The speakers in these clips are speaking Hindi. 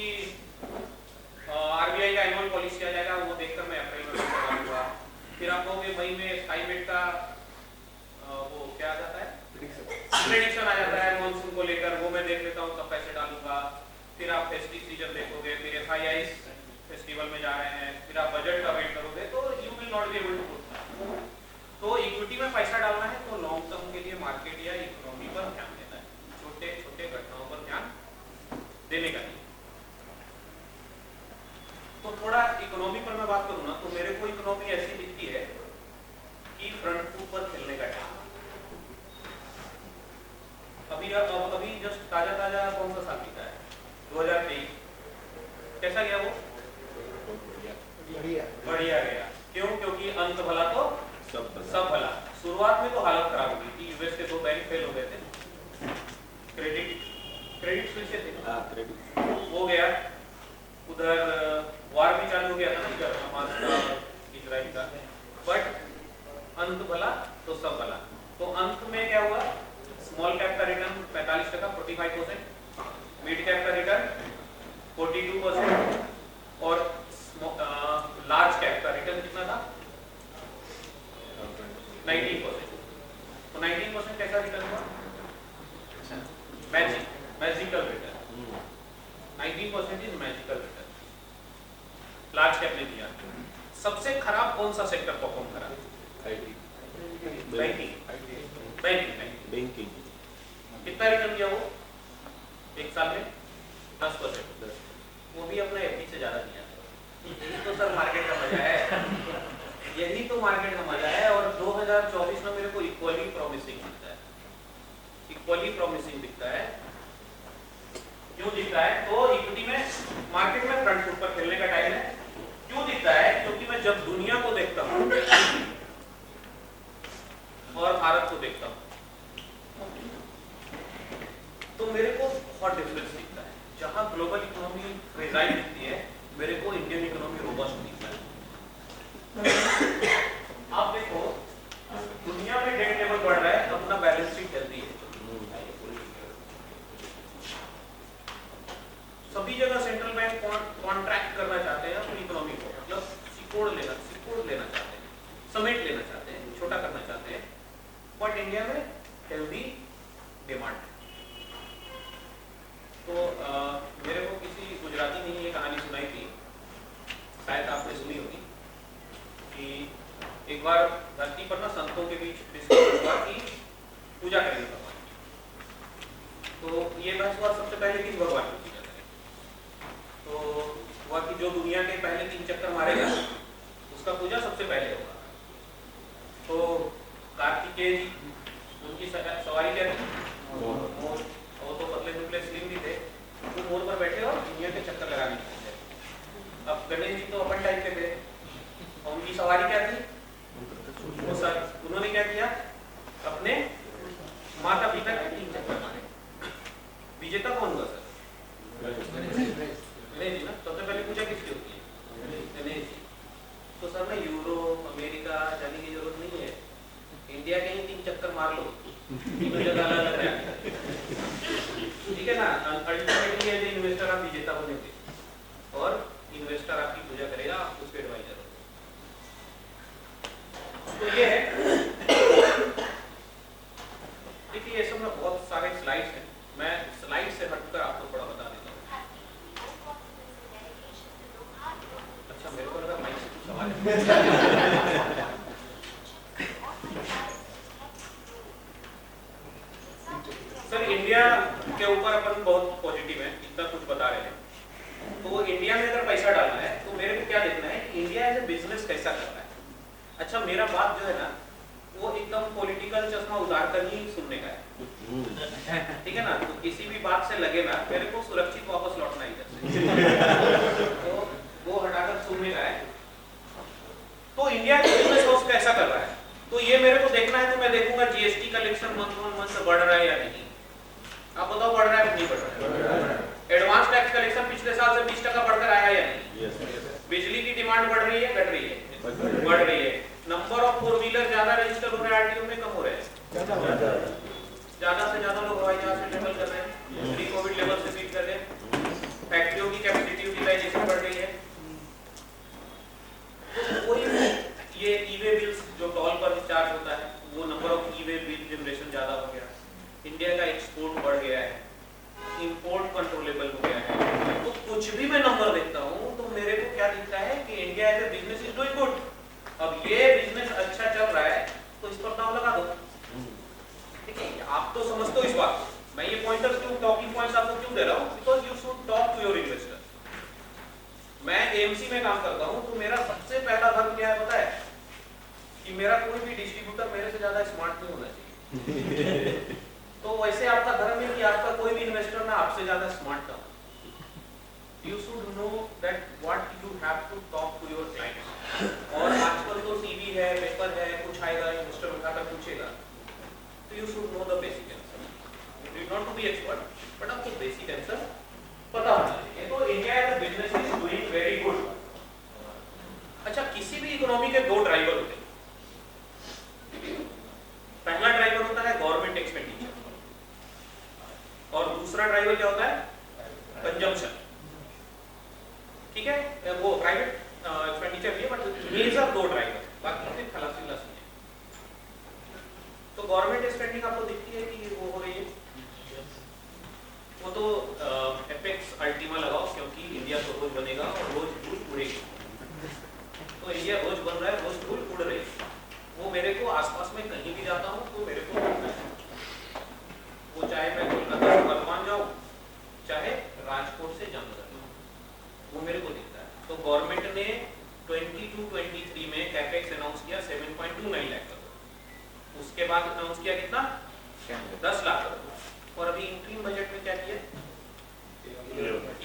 कि आरबीआई का एनुअल पॉलिसी आ जाएगा, वो देखकर मैं अप्रैल में करूंगा। फिर आप कहोगे मई में स्काई बेट का वो क्या आ जाता है, प्रेडिक्शन आ जाता है मॉनसून को लेकर, वो मैं देख लेता हूँ, तब पैसे डालूंगा। फिर आप फेस्टिव सीजन देखोगे, फिर एफआईआई फेस्टिवल में जा रहे हैं, फिर आप बजट का वेट करोगे, तो you will not be able to put. तो इक्विटी में पैसा डालना है तो लॉन्ग टर्म के लिए मार्केट या इकोनॉमी पर ध्यान देना है, छोटे छोटे घटनाओं पर ध्यान देने का नहीं। तो थोड़ा इकोनॉमी पर मैं बात करूं ना, तो मेरे को इकोनॉमी ऐसी दिखती है कि फ्रंट फुट पर खेलने का टाइम। अभी जस्ट ताजा कौन सा साल बीता है, 2023। कैसा गया वो? बढ़िया गया। क्यों? क्योंकि अंत भला तो सब भला। शुरुआत में तो हालत खराब हो गई थी, यूएस के 2 बैंक फेल हो गए थे, क्रेडिट स्विच थे, हो गया। उधर वार भी चालू हो गया था ना, इधर हमास का इजराइल का, बट अंत भला तो सब भला। तो अंत में क्या हुआ, स्मॉल कैप का रिटर्न 45%, 45%, मिड कैप का रिटर्न 42% और लार्ज कैप का रिटर्न कितना था, 19%। तो 19% कैसा रिटर्न हुआ, magical return. 19% is magical return large cap ने दिया। सबसे खराब कौन सा सेक्टर परफॉर्म करा? बैंकिंग। कितना रिटर्न दिया वो एक साल में? 10%। वो भी अपने एफडी से ज्यादा दिया। यही तो सर मार्केट का मजा है, यही तो मार्केट का मजा है। और 2024 में मेरे को इक्वली प्रॉमिसिंग दिखता है, इक्वली प्रॉमिसिंग दिखता है। क्यों दिखता है? तो इक्विटी में मार्केट में फ्रंट फुट पर खेलने का टाइम है। क्यों दिखता है? क्योंकि मैं जब दुनिया को देखता हूं और भारत को देखता हूं तो मेरे को बहुत डिफरेंस दिखता है। जहां ग्लोबल इकोनॉमी फ्रेजाइल दिखती है, मेरे को इंडियन इकोनॉमी रोबस्ट दिखता है। आप देखो दुनिया में डेट लेवल बढ़ रहा है, अपना बैलेंस शीट हेल्दी है। सभी जगह सेंट्रल बैंक कॉन्ट्रैक्ट करना चाहते हैं अपनी इकोनॉमी को, मतलब सिकोड़ लेना चाहते हैं, समेट लेना चाहते हैं, छोटा करना चाहते हैं। बट इंडिया में हेल्दी डिमांड। तो मेरे को किसी गुजराती ने ये कहानी सुनाई थी, शायद आपने सुनी होगी, कि एक बार धरती पर ना संतों के बीच डिस्कशन हुआ कि पूजा करेंगे भगवान। तो ये बहस हुआ सबसे पहले किस भगवान की पूजा करें। तो हुआ कि जो दुनिया के पहले 3 चक्कर मारेगा उसका पूजा सबसे पहले होगा। तो कार्तिकेय जी, उनकी सवारी क्या थी? मोर। वो तो पतले दुबले स्लिम भी थे, वो मोर पर बैठे और दुनिया के चक्कर लगाने थे। अब गणेश जी तो अपन टाइप के थे, और उनकी सवारी क्या थी? वो सर, उन्होंने क्या किया? अपने माता पिता के 3 चक्कर मारे। विजेता कौन हुआ सर? गणेश जी ना। सबसे पहले पूजा किसकी होती है? गणेश जी। तो सर ना यूरोप अमेरिका जाने की जरूरत नहीं है, इंडिया के ही 3 चक्कर मार लो, तीनों जगह अलग अलग है, ठीक है ना। अल्टीमेटली एज ए इन्वेस्टर आप विजेता बनेंगे और इन्वेस्टर आपकी पूजा करेगा, आप उसके एडवाइजर हो। तो ये है, देखिए ये सब में बहुत सारे स्लाइड्स हैं, मैं स्लाइड से हटकर आपको थोड़ा बता देता हूँ। अच्छा, मेरे को लगा माइक से कुछ सवाल है। सर इंडिया के ऊपर अपन बहुत पॉजिटिव है, इतना कुछ बता रहे हैं। तो इंडिया में अगर पैसा डालना है तो मेरे को क्या देखना है, इंडिया एज ए बिजनेस कैसा कर रहा है। अच्छा, मेरा बात जो है ना वो एकदम पॉलिटिकल चश्मा उतार कर ही सुनने का है, ठीक है ना। तो किसी भी बात से लगे ना, मेरे को सुरक्षित वापस लौटना इधर से, तो वो हटाकर सुनने का है। तो इंडिया का बिजनेस हाउस कैसा कर रहा है, तो ये मेरे को देखना है। तो मैं देखूंगा जीएसटी कलेक्शन मंथ बढ़ रहा है या नहीं। आप बताओ, बढ़ रहा है कि नहीं बढ़ रहा है? एडवांस टैक्स कलेक्शन पिछले साल से 20% बढ़कर आया या नहीं? बिजली की डिमांड बढ़ रही है, घट रही है? बढ़ रही है। नंबर ऑफ 4 व्हीलर ज्यादा रजिस्टर हो रहे हैं, आरटीओ में कम हो रहे हैं। ज्यादा से ज्यादा लोग हवाई जहाज से ट्रेवल कर रहे हैं, प्री कोविड लेवल से बीट कर रहे हैं। फैक्ट्रियों की कैपेसिटी यूटिलाइजेशन बढ़ गई है। तो कोई ये ई-वे बिल्स जो टोल पर चार्ज होता है, वो number of e-way bill generation ज़्यादा हो गया, इंडिया का एक्सपोर्ट बढ़ गया है, इंपोर्ट कंट्रोलेबल हो गया है। तो कुछ भी मैं नंबर देखता हूँ तो मेरे को क्या दिखता है कि India as a business is doing good. अब ये बिजनेस अच्छा चल रहा है तो इस पर दाव लगा दो। ठीक है, आप तो समझते हो इस बात को। मैं ये पॉइंटर्स क्यों, टॉकिंग पॉइंट्स आपको क्यों दे रहा हूँ? Because you should talk to your investor. मैं एएमसी में काम करता हूँ तो मेरा सबसे पहला धर्म क्या है पता है? कि मेरा कोई भी डिस्ट्रीब्यूटर मेरे से ज्यादा स्मार्ट नहीं होना चाहिए। तो वैसे आपका धर्म है कि आपका कोई भी इन्वेस्टर ना आपसे ज्यादा स्मार्ट ना हो। You should know that what you have to talk to your clients. और आजकल तो टीवी है, पेपर है, कुछ आएगा, इन्वेस्टर उठाकर पूछेगा, तो you should know the basic answer. You not to be expert, but आपको बेसिक आंसर पता होना चाहिए। तो India as a business is doing very good. अच्छा, किसी भी इकोनॉमी के दो ड्राइवर होते हैं। पहला ड्राइवर होता है गवर्नमेंट एक्सपेंडिचर और दूसरा ड्राइवर क्या होता है? कंजम्पशन। ठीक है, वो प्राइवेट एक्सपेंडिचर भी है, बट मेजर दो ड्राइवर, बाकी सिर्फ खलासी है। तो गवर्नमेंट स्पेंडिंग आपको दिखती है कि वो हो रही है, वो तो एपेक्स अल्टीमा लगाओ, क्योंकि इंडिया तो रोज बनेगा और रोज धूल उड़ेगी। तो इंडिया रोज बन रहा है, रोज धूल उड़ रही है। वो मेरे को आसपास में कहीं भी जाता हूँ तो मेरे को दिखता है। वो चाहे मैं कोलकाता से बर्धमान जाऊँ, चाहे राजकोट से जामनगर जाऊँ, वो मेरे को दिखता है। तो गवर्नमेंट ने 22-23 में कैपेक्स अनाउंस किया 7.29 लाख करोड़। उसके बाद अनाउंस किया कितना? 10 लाख करोड़। और अभी इंटरिम बजट में क्या किया?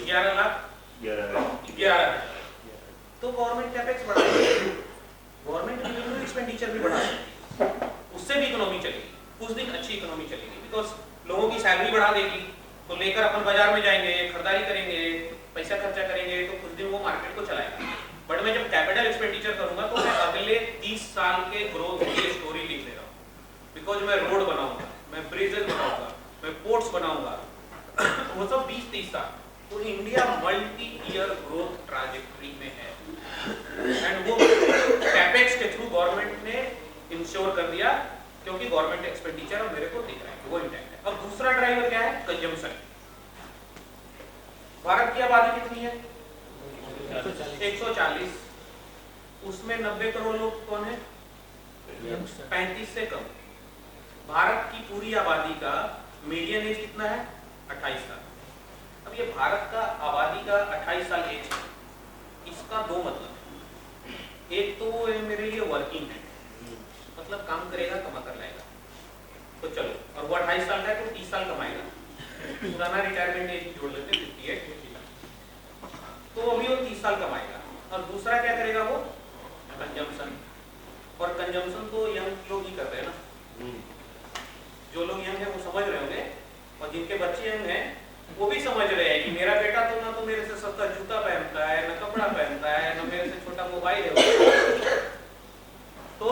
11 लाख 11। तो गवर्नमेंट कैपेक्स बढ़ा रही है, गवर्नमेंट रेवेन्यू एक्सपेंडिचर भी बढ़ा रही है, उससे भी इकोनॉमी चलेगी। कुछ दिन अच्छी इकोनॉमी चलेगी, बिकॉज लोगों की सैलरी बढ़ा देगी तो लेकर अपन बाजार में जाएंगे, खरीदारी करेंगे, पैसा खर्चा करेंगे, तो कुछ दिन वो मार्केट को चलाएगा। बट मैं जब कैपिटल एक्सपेंडिचर करूंगा तो मैं अगले 30 साल के ग्रोथ की स्टोरी लिख दे रहा हूँ। बिकॉज मैं रोड बनाऊंगा, मैं ब्रिजेस बनाऊंगा, मैं पोर्ट्स बनाऊंगा, वो सब 20-30 साल। तो India multi year growth trajectory में है, एंड वो कैपेक्स के थ्रू गवर्नमेंट ने इंश्योर कर दिया, क्योंकि गवर्नमेंट एक्सपेंडिचर मेरे को दिख रहा है वो इंटैक्ट है। अब दूसरा ड्राइवर क्या है? कंजम्पशन। भारत की आबादी कितनी है? 140। उसमें 90 करोड़ लोग कौन है? 35 से कम। भारत की पूरी आबादी का मीडियन एज कितना है? 28 साल। अब ये भारत का आबादी का 28 साल एज है, इसका दो मतलब है। एक तो वो मेरे लिए वर्किंग है, मतलब काम करेगा, कमा कर लाएगा, तो चलो। और वो 28 साल का है तो 30 साल कमाएगा, पुराना रिटायरमेंट एज जोड़ लेते हैं 58, तो अभी वो 30 साल कमाएगा। और दूसरा क्या करेगा? वो कंजम्पशन। और कंजम्पशन तो यंग लोग ही करते हैं ना। जो लोग यंग है वो समझ रहे होंगे, और जिनके बच्चे यंग हैं वो भी समझ रहे हैं कि मेरा बेटा तो ना तो मेरे से सस्ता जूता पहनता है, ना कपड़ा पहनता है, ना मेरे से छोटा मोबाइल है। तो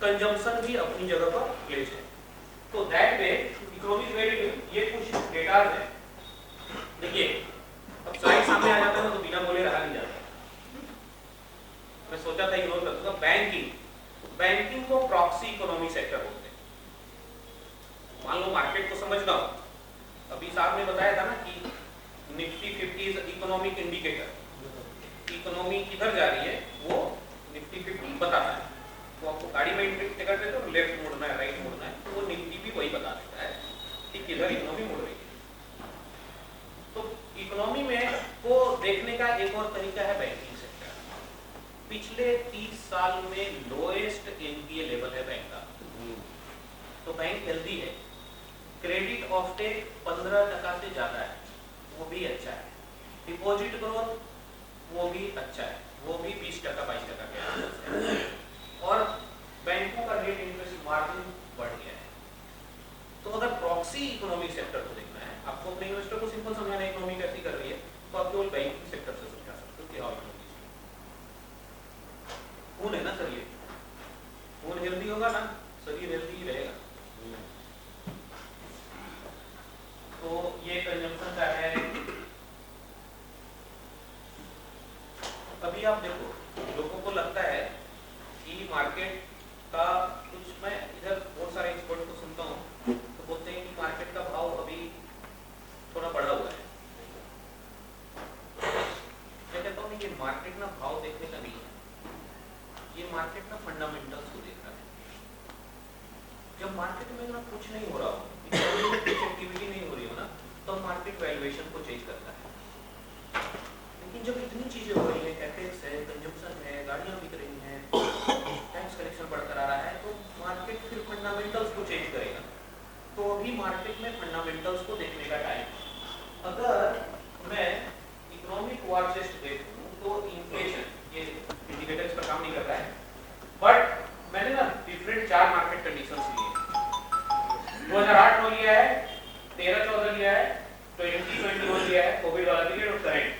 कंजम्पशन भी अपनी जगह पर प्लेस है। तो that way economy is very good. ये कुछ डेटा है, देखिए। अब स्लाइड सामने आ जाता है तो बिना बोले रहा नहीं जाता। मैं सोचा था इग्नोर कर दूंगा। बैंकिंग को प्रॉक्सी इकोनॉमी सेक्टर बोलते हैं। मान लो मार्केट को समझना हो, अभी साहब ने बताया था ना कि निफ्टी 50 इकोनॉमिक इंडिकेटर, इकोनॉमी किधर जा रही है वो निफ्टी 50 बताता है। वो आपको गाड़ी में टिकट देते हो, लेफ्ट मुड़ना है, राइट मुड़ना है, तो वो निफ्टी भी वही बता देता है कि किधर इकोनॉमी मुड़ रही है। तो इकोनॉमी में को देखने का एक और तरीका है बैंकिंग सेक्टर। पिछले 30 साल में लोएस्ट एनपीए लेवल है बैंक का, तो बैंक हेल्दी है। क्रेडिट ऑफटेक 15% से ज्यादा है, वो भी अच्छा है। डिपॉजिट ग्रोथ वो भी अच्छा है, वो भी 20%-22% के आसपास है। और बैंकों का नेट इंटरेस्ट मार्जिन बढ़ गया है। तो अगर प्रॉक्सी इकोनॉमिक सेक्टर को देखना है, आपको अपने इन्वेस्टर को सिंपल समझाना है इकोनॉमी कैसी कर रही है, तो आप केवल बैंकिंग सेक्टर से समझा सकते हो कि हाउ इकोनॉमी खून है ना सर, ये खून हेल्दी होगा ना, शरीर हेल्दी रहेगा। तो ये कंजम्पशन का है, मार्केट में ना कुछ नहीं हो रहा हो, इकोनॉमी में कुछ एक्टिविटी नहीं हो रही हो ना, तो मार्केट वैल्यूएशन को चेंज करता है। लेकिन जब इतनी चीजें हो रही है, कैपेक्स है, कंजम्पशन है, गाड़ियां बिक रही हैं, टैक्स कलेक्शन बढ़कर आ रहा है, तो मार्केट फिर फंडामेंटल्स को चेंज करेगा। तो अभी मार्केट में फंडामेंटल्स को देखने का टाइम है। अगर मैं इकोनॉमिक वॉर चेस्ट देखूं तो इन्फ्लेशन, ये इंडिकेटर इस पर काम नहीं कर रहा है, बट मैंने ना डिफरेंट 4 मार्केट कंडीशंस लिए हैं। 2008 में लिया है, 13-14 लिया है, 2021 लिया है, कोविड वाला पीरियड और करंट।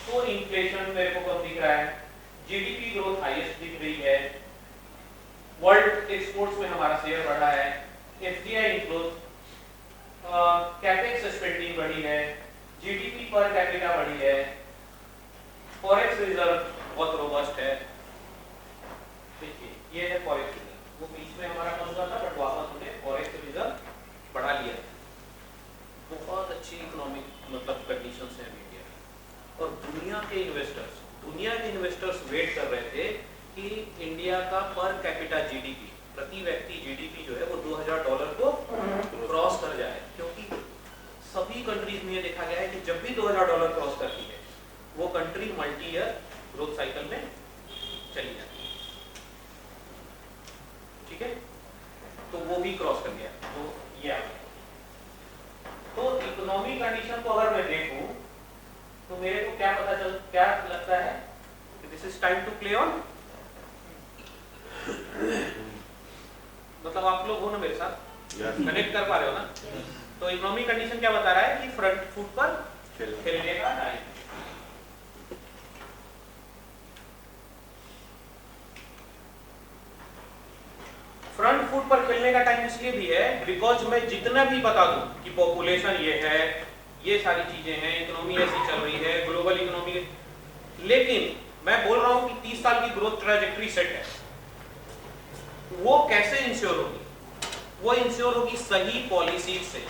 तो इन्फ्लेशन मेरे को कम दिख रहा है, जीडीपी ग्रोथ हाईएस्ट दिख रही है, वर्ल्ड एक्सपोर्ट्स में हमारा शेयर बढ़ा है, एफडीआई इनफ्लोज, कैपेक्स स्पेंडिंग बढ़ी है, जीडीपी पर कैपिटा बढ़ी है, फॉरेक्स रिजर्व बहुत रोबस्ट है। देखिए ये है फॉरेक्स रिजर्व, वो बीच में हमारा कम हुआ था बट वापस हमने फॉरेक्स रिजर्व बढ़ा लिया। बहुत अच्छी इकोनॉमिक मतलब कंडीशंस हैं इंडिया में। और दुनिया के इन्वेस्टर्स वेट कर रहे थे कि इंडिया का पर कैपिटा जीडीपी, प्रति व्यक्ति जीडीपी जो है वो $2000 को क्रॉस कर जाए, क्योंकि सभी कंट्रीज में ये देखा गया है कि जब भी $2000 क्रॉस करती है वो country multi year growth cycle में चली जाती है। ठीक है, तो वो भी क्रॉस कर गया, तो ये आ गया। तो इकोनॉमिक कंडीशन को अगर मैं देखूं तो मेरे को क्या लगता है कि this is time to play on, मतलब आप लोग हो ना मेरे साथ, कनेक्ट कर पा रहे हो ना? तो इकोनॉमिक कंडीशन क्या बता रहा है कि फ्रंट फुट पर खेलने का टाइम। फ्रंट फुट पर खेलने का टाइम इसलिए भी है बिकॉज मैं जितना भी बता दूं कि पॉपुलेशन ये है, ये सारी चीजें हैं, इकोनॉमी ऐसी चल रही है, ग्लोबल इकोनॉमी, लेकिन मैं बोल रहा हूं कि 30 साल की ग्रोथ ट्रैजेक्टरी सेट है, वो कैसे इंश्योर होगी? वो इंश्योर होगी सही पॉलिसी से।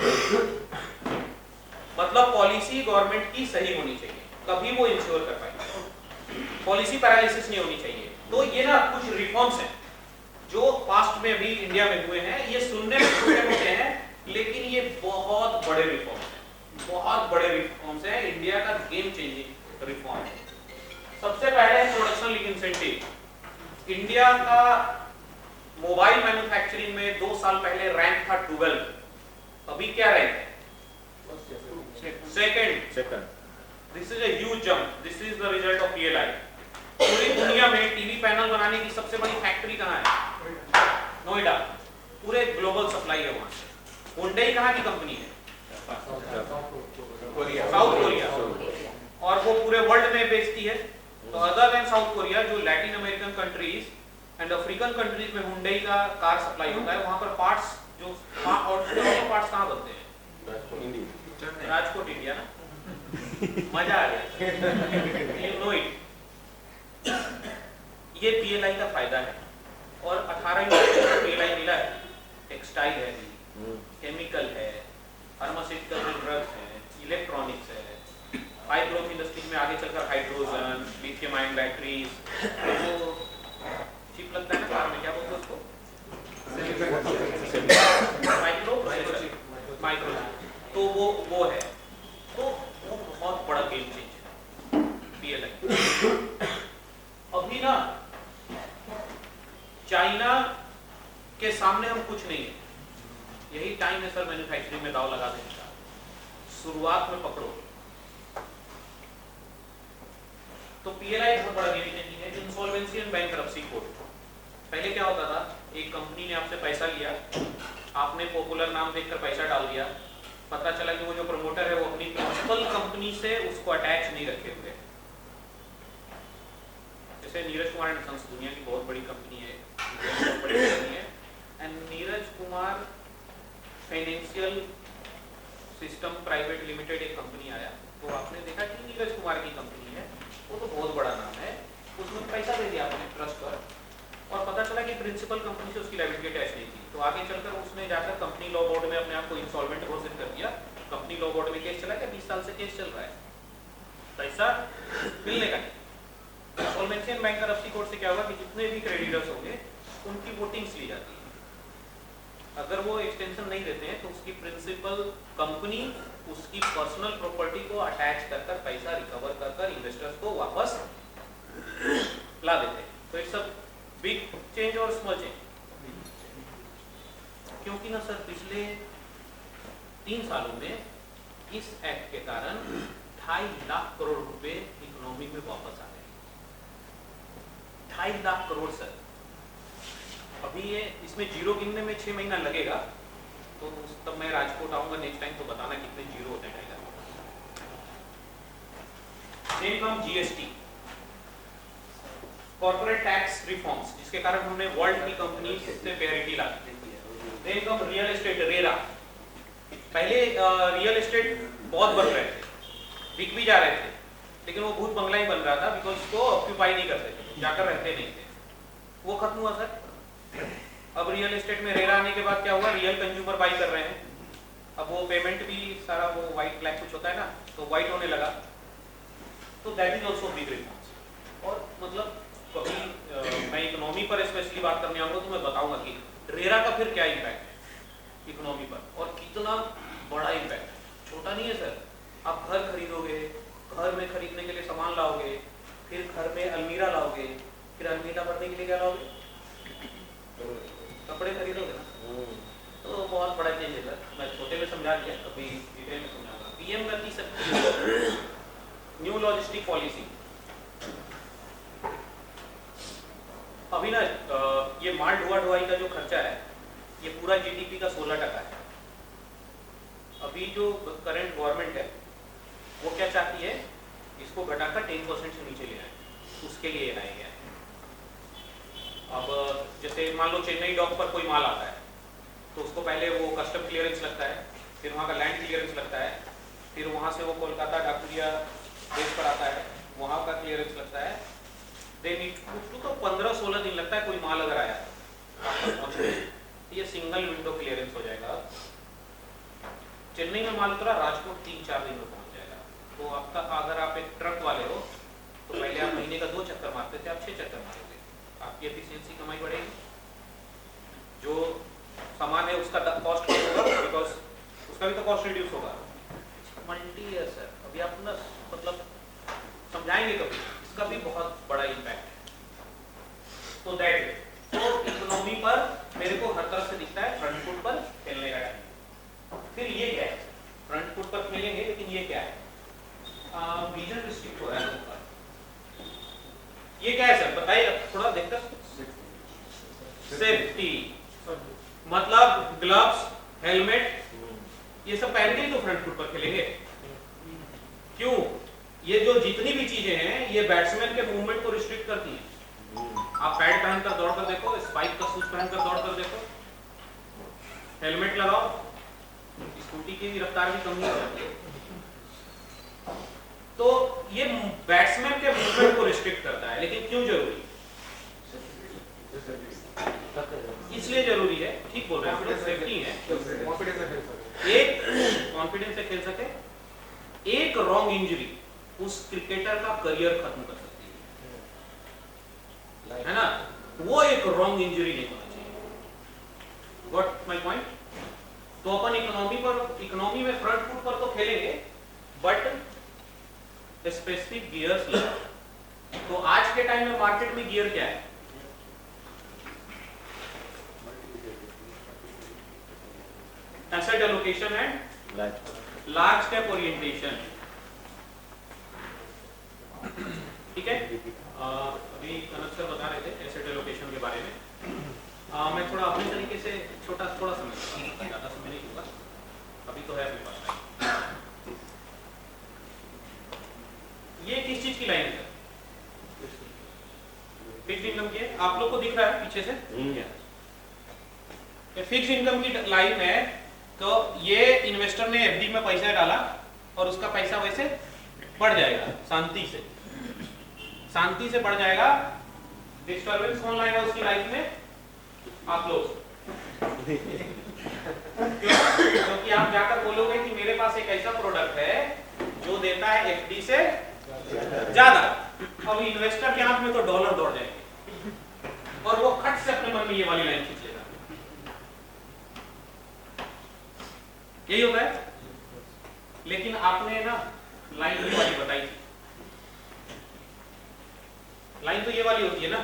मतलब पॉलिसी गवर्नमेंट की सही होनी चाहिए, तभी वो इंश्योर कर पाएगी। पॉलिसी पैरालिसिस नहीं होनी चाहिए। तो ये ना कुछ रिफॉर्म्स हैं जो पास्ट में अभी इंडिया में हुए हैं, ये सुनने में छोटे मोटे हैं लेकिन ये बहुत बड़े रिफॉर्म्स हैं, बहुत बड़े रिफॉर्म्स हैं, इंडिया का गेम चेंजिंग रिफॉर्म है। सबसे पहले प्रोडक्शन लिंक इंसेंटिव। इंडिया का मोबाइल मैन्युफैक्चरिंग में 2 साल पहले रैंक था 12, अभी क्या रैंक है? Second. This is a huge jump, this is the result of PLI। पूरी दुनिया में टीवी पैनल बनाने की सबसे बड़ी फैक्ट्री कहाँ है? नोएडा। पूरे ग्लोबल सप्लाई है वहां से। हुंडई कहाँ की कंपनी है? साउथ कोरिया, और वो पूरे वर्ल्ड में बेचती है। तो अदर देन साउथ कोरिया, जो Latin American countries and African countries में हुंडई का कार सप्लाई होता है, वहां पर पार्ट्स जो ऑटो पार्ट्स कहाँ बनते हैं? राजकोट, इंडिया ना। मजा आ गया, यू नो इट। ये PLI का फायदा है, और 18 इंडस्ट्री को PLI मिला है। टेक्सटाइल है, केमिकल है, फार्मास्यूटिकल ड्रग्स है, इलेक्ट्रॉनिक्स है, हाई ग्रोथ इंडस्ट्रीज में आगे चलकर हाइड्रोजन, लिथियम आयन बैटरीज, वो चिप लगता है ना कार में, क्या बोलते हैं उसको? माइक्रो, तो वो है। तो वो बहुत बड़ा गेम चेंज है PLI। अभी ना चाइना के सामने हम कुछ नहीं है, यही टाइम है सर मैन्युफैक्चरिंग में दाव लगा देने का। शुरुआत में पकड़ो। तो PLI बहुत बड़ा गेम चेंजिंग है। Insolvency and bankruptcy code. पहले क्या होता था, एक कंपनी ने आपसे पैसा लिया, आपने पॉपुलर नाम देखकर पैसा डाल दिया, पता चला कि वो जो प्रमोटर है वो अपनी प्रिंसिपल कंपनी से उसको अटैच नहीं रखे हुए। जैसे नीरज कुमार एंड सन्स दुनिया की बहुत बड़ी कंपनी है, बहुत बड़ी कंपनी है, and Neeraj Kumar financial system private limited एक कंपनी आया, तो आपने देखा कि नीरज कुमार की कंपनी है, वो तो बहुत बड़ा नाम है, उसमें पैसा दे दिया आपने ट्रस्ट पर, और पता चला कि प्रिंसिपल कंपनी से उसकी लायबिलिटी अटैच नहीं थी। तो आगे चलकर उसने जाकर कंपनी लॉ बोर्ड में अपने आप को इंसॉल्वेंट घोषित कर दिया। कंपनी लॉ बोर्ड में केस चला गया, 20 साल से केस चल रहा है, पैसा मिलने का नहीं। इंसॉल्वेंसी एंड बैंकरप्सी कोड से क्या होगा कि जितने भी क्रेडिटर्स होंगे उनकी वोटिंग्स ली जाती है। अगर वो एक्सटेंशन नहीं देते हैं तो उसकी प्रिंसिपल कंपनी उसकी पर्सनल प्रॉपर्टी को अटैच कर कर पैसा रिकवर कर कर इन्वेस्टर्स को वापस ला देते हैं। तो इट्स अ बिग चेंज और स्मॉल चेंज, क्योंकि ना सर पिछले 3 सालों में इस एक्ट के कारण 2.5 लाख करोड़ रुपए इकोनॉमी में वापस आ गए। 2.5 लाख करोड़ सर। अभी ये इसमें जीरो गिनने में 6 महीना लगेगा, तो तब मैं राजकोट आऊंगा नेक्स्ट टाइम तो बताना कितने जीरो होते हैं। Then come GST, corporate tax reforms, जिसके कारण हमने वर्ल्ड की कंपनी से पेरिटी ला दी। Then come real estate, RERA. पहले रियल एस्टेट बहुत बढ़ रहे थे, बिक भी जा रहे थे, लेकिन वो भूत बंगला ही बन रहा था, बिकॉज उसको ऑक्यूपाई नहीं करते थे, जाकर रहते नहीं थे। वो खत्म हुआ सर। अब रियल एस्टेट में रेरा आने के बाद क्या हुआ, रियल कंज्यूमर बाई कर रहे हैं। अब वो पेमेंट भी सारा वो व्हाइट ब्लैक कुछ होता है ना, तो व्हाइट होने लगा। तो that is also big reforms. और मतलब कभी मैं इकोनॉमी पर स्पेशली बात करने आऊंगा तो मैं बताऊंगा कि रेरा का फिर क्या इम्पैक्ट है इकोनॉमी पर, और कितना बड़ा इम्पैक्ट है। छोटा नहीं है सर। आप घर खरीदोगे, घर में खरीदने के लिए सामान लाओगे, फिर घर में अलमीरा लाओगे, फिर अलमीरा भरने के लिए क्या लाओगे, कपड़े खरीदोगे ना। तो बहुत बड़ा चेंज है सर। मैं छोटे में समझा दिया, अभी डिटेल में समझाऊंगा। पीएम गति शक्ति, न्यू लॉजिस्टिक पॉलिसी। अभी ना ये माल ढुलाई का जो खर्चा है ये पूरा जीडीपी का 16% है। अभी जो करंट गवर्नमेंट है वो क्या चाहती है, इसको घटाकर 10% से नीचे ले आए, उसके लिए लाया गया है। अब जैसे मान लो चेन्नई डॉक पर कोई माल आता है तो उसको पहले वो कस्टम क्लियरेंस लगता है, फिर वहाँ का लैंड क्लियरेंस लगता है, फिर वहाँ से वो कोलकाता डाकुरिया बेस पर आता है, वहाँ का क्लियरेंस लगता है। देन उसको तो 15-16 दिन लगता है कोई माल अगर आया तो। ये सिंगल विंडो क्लियरेंस हो जाएगा। चेन्नई में माल उतरा, राजकोट 3-4 दिन में पहुंच जाएगा। तो आपका अगर आप एक ट्रक वाले हो तो पहले आप महीने का 2 चक्कर मारते थे, आप 6 चक्कर मारोगे, आपकी एफिशिएंसी कमाई बढ़ेगी। जो सामान है उसका कॉस्ट कम होगा, बिकॉज उसका भी तो कॉस्ट रिड्यूस होगा। मल्टी है सर। अभी आप ना मतलब समझाएंगे कभी, इसका भी बहुत बड़ा इम्पैक्ट है। तो दैट तो इकोनॉमी पर मेरे को हर तरफ से दिखता है फ्रंट फुट पर खेलने का टाइम। फिर ये क्या है, फ्रंट फुट पर खेलेंगे, लेकिन ये क्या है, विजन रिस्ट्रिक्ट हो रहा है लोगों का। ये क्या है सर बताइए थोड़ा देखकर। सेफ्टी मतलब ग्लव्स, हेलमेट, ये सब पहन के ही तो फ्रंट फुट पर खेलेंगे। क्यों, ये जो जितनी भी चीजें हैं ये बैट्समैन के मूवमेंट को रिस्ट्रिक्ट करती हैं। आप पैड पहनकर दौड़ कर देखो, स्पाइक का शूज पहनकर दौड़ कर देखो, हेलमेट लगाओ, स्कूटी की रफ्तार भी कम हो जाती है। तो ये बैट्समैन के मूवमेंट को रिस्ट्रिक्ट करता है। लेकिन क्यों जरूरी, इसलिए जरूरी है, ठीक बोल रहे हैं, सेफ्टी है, एक कॉन्फिडेंस से खेल सके। एक रॉन्ग इंजरी उस क्रिकेटर का करियर खत्म कर सकती है ना। वो एक रॉन्ग इंजरी नहीं होना चाहिए। Got my point. तो अपन इकोनॉमी में फ्रंट फुट पर तो खेलेंगे, बट स्पेसिफिक गियर्स लगा। तो आज के टाइम में मार्केट में गियर क्या है, asset allocation and large cap orientation. ठीक है, अभी कनक सर बता रहे थे एसेट एलोकेशन के बारे में। मैं थोड़ा अपने तरीके से थोड़ा समझ, ज्यादा समय नहीं लूंगा, अभी तो है अपने पास। ये किस चीज की लाइन है, फिक्स्ड इनकम की है। आप लोग को दिख रहा है पीछे से, फिक्स्ड इनकम की लाइन है। तो ये इन्वेस्टर ने एफडी में पैसा डाला और उसका पैसा वैसे बढ़ जाएगा, शांति से बढ़ जाएगा। डिस्टर्बेंस कौन लाएगा उसकी लाइफ में, आप लोग। क्योंकि आप जाकर बोलोगे कि मेरे पास एक ऐसा प्रोडक्ट है जो देता है एफडी से ज्यादा। अब इन्वेस्टर के हाथ में तो डॉलर दौड़ जाएंगे और वो खट से अपने मन में ये वाली लाइन खींच लेगा। यही होता है। लेकिन आपने ना लाइन ये वाली बताई थी, लाइन तो ये वाली होती है ना,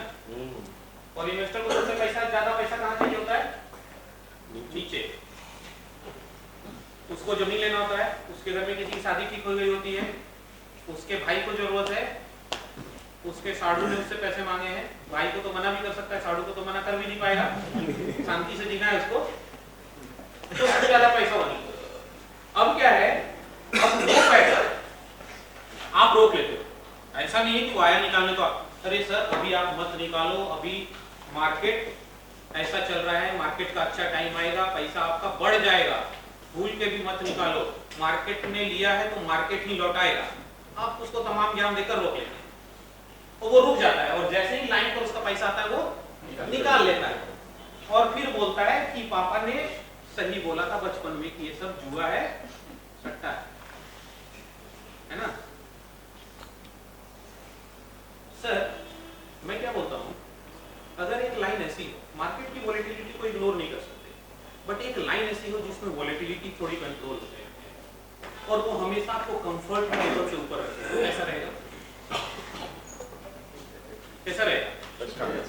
और इन्वेस्टर को सबसे ज्यादा पैसा कहाँ चाहिए होता है? नीचे। उसको जमीन लेना होता है, उसके घर में किसी की शादी ठीक हो गई होती है, उसके भाई को जरूरत है, उसके साधु ने उससे पैसे मांगे हैं, भाई को तो मना भी कर सकता है, साधु को तो मना कर भी नहीं पाएगा, शांति से जीना है उसको, तो उससे ज्यादा पैसा बनी। अब क्या है, अब वो पैसा आप रोक लेते हो। ऐसा नहीं है कि वायर निकालने तो अरे सर अभी आप मत निकालो, अभी मार्केट ऐसा चल रहा है, मार्केट का अच्छा टाइम आएगा, पैसा आपका बढ़ जाएगा, भूल के भी मत निकालो, मार्केट ने लिया है तो मार्केट ही लौटाएगा। आप उसको तमाम ज्ञान देकर रोक लेते हैं, और वो रुक जाता है, और जैसे ही लाइन पर उसका पैसा आता है वो निकाल लेता है, और फिर बोलता है कि पापा ने सही बोला था बचपन में कि ये सब जुआ है, सट्टा है ना। सर मैं क्या बोलता हूं, अगर एक लाइन ऐसी हो, मार्केट की वॉलेटिलिटी को इग्नोर नहीं कर सकते, बट एक लाइन ऐसी हो जिसमें वॉलेटिलिटी थोड़ी कंट्रोल हो जाए और वो हमेशा आपको कंफर्ट लेवल से ऊपर रखे, तो कैसा रहेगा? कैसा रहेगा?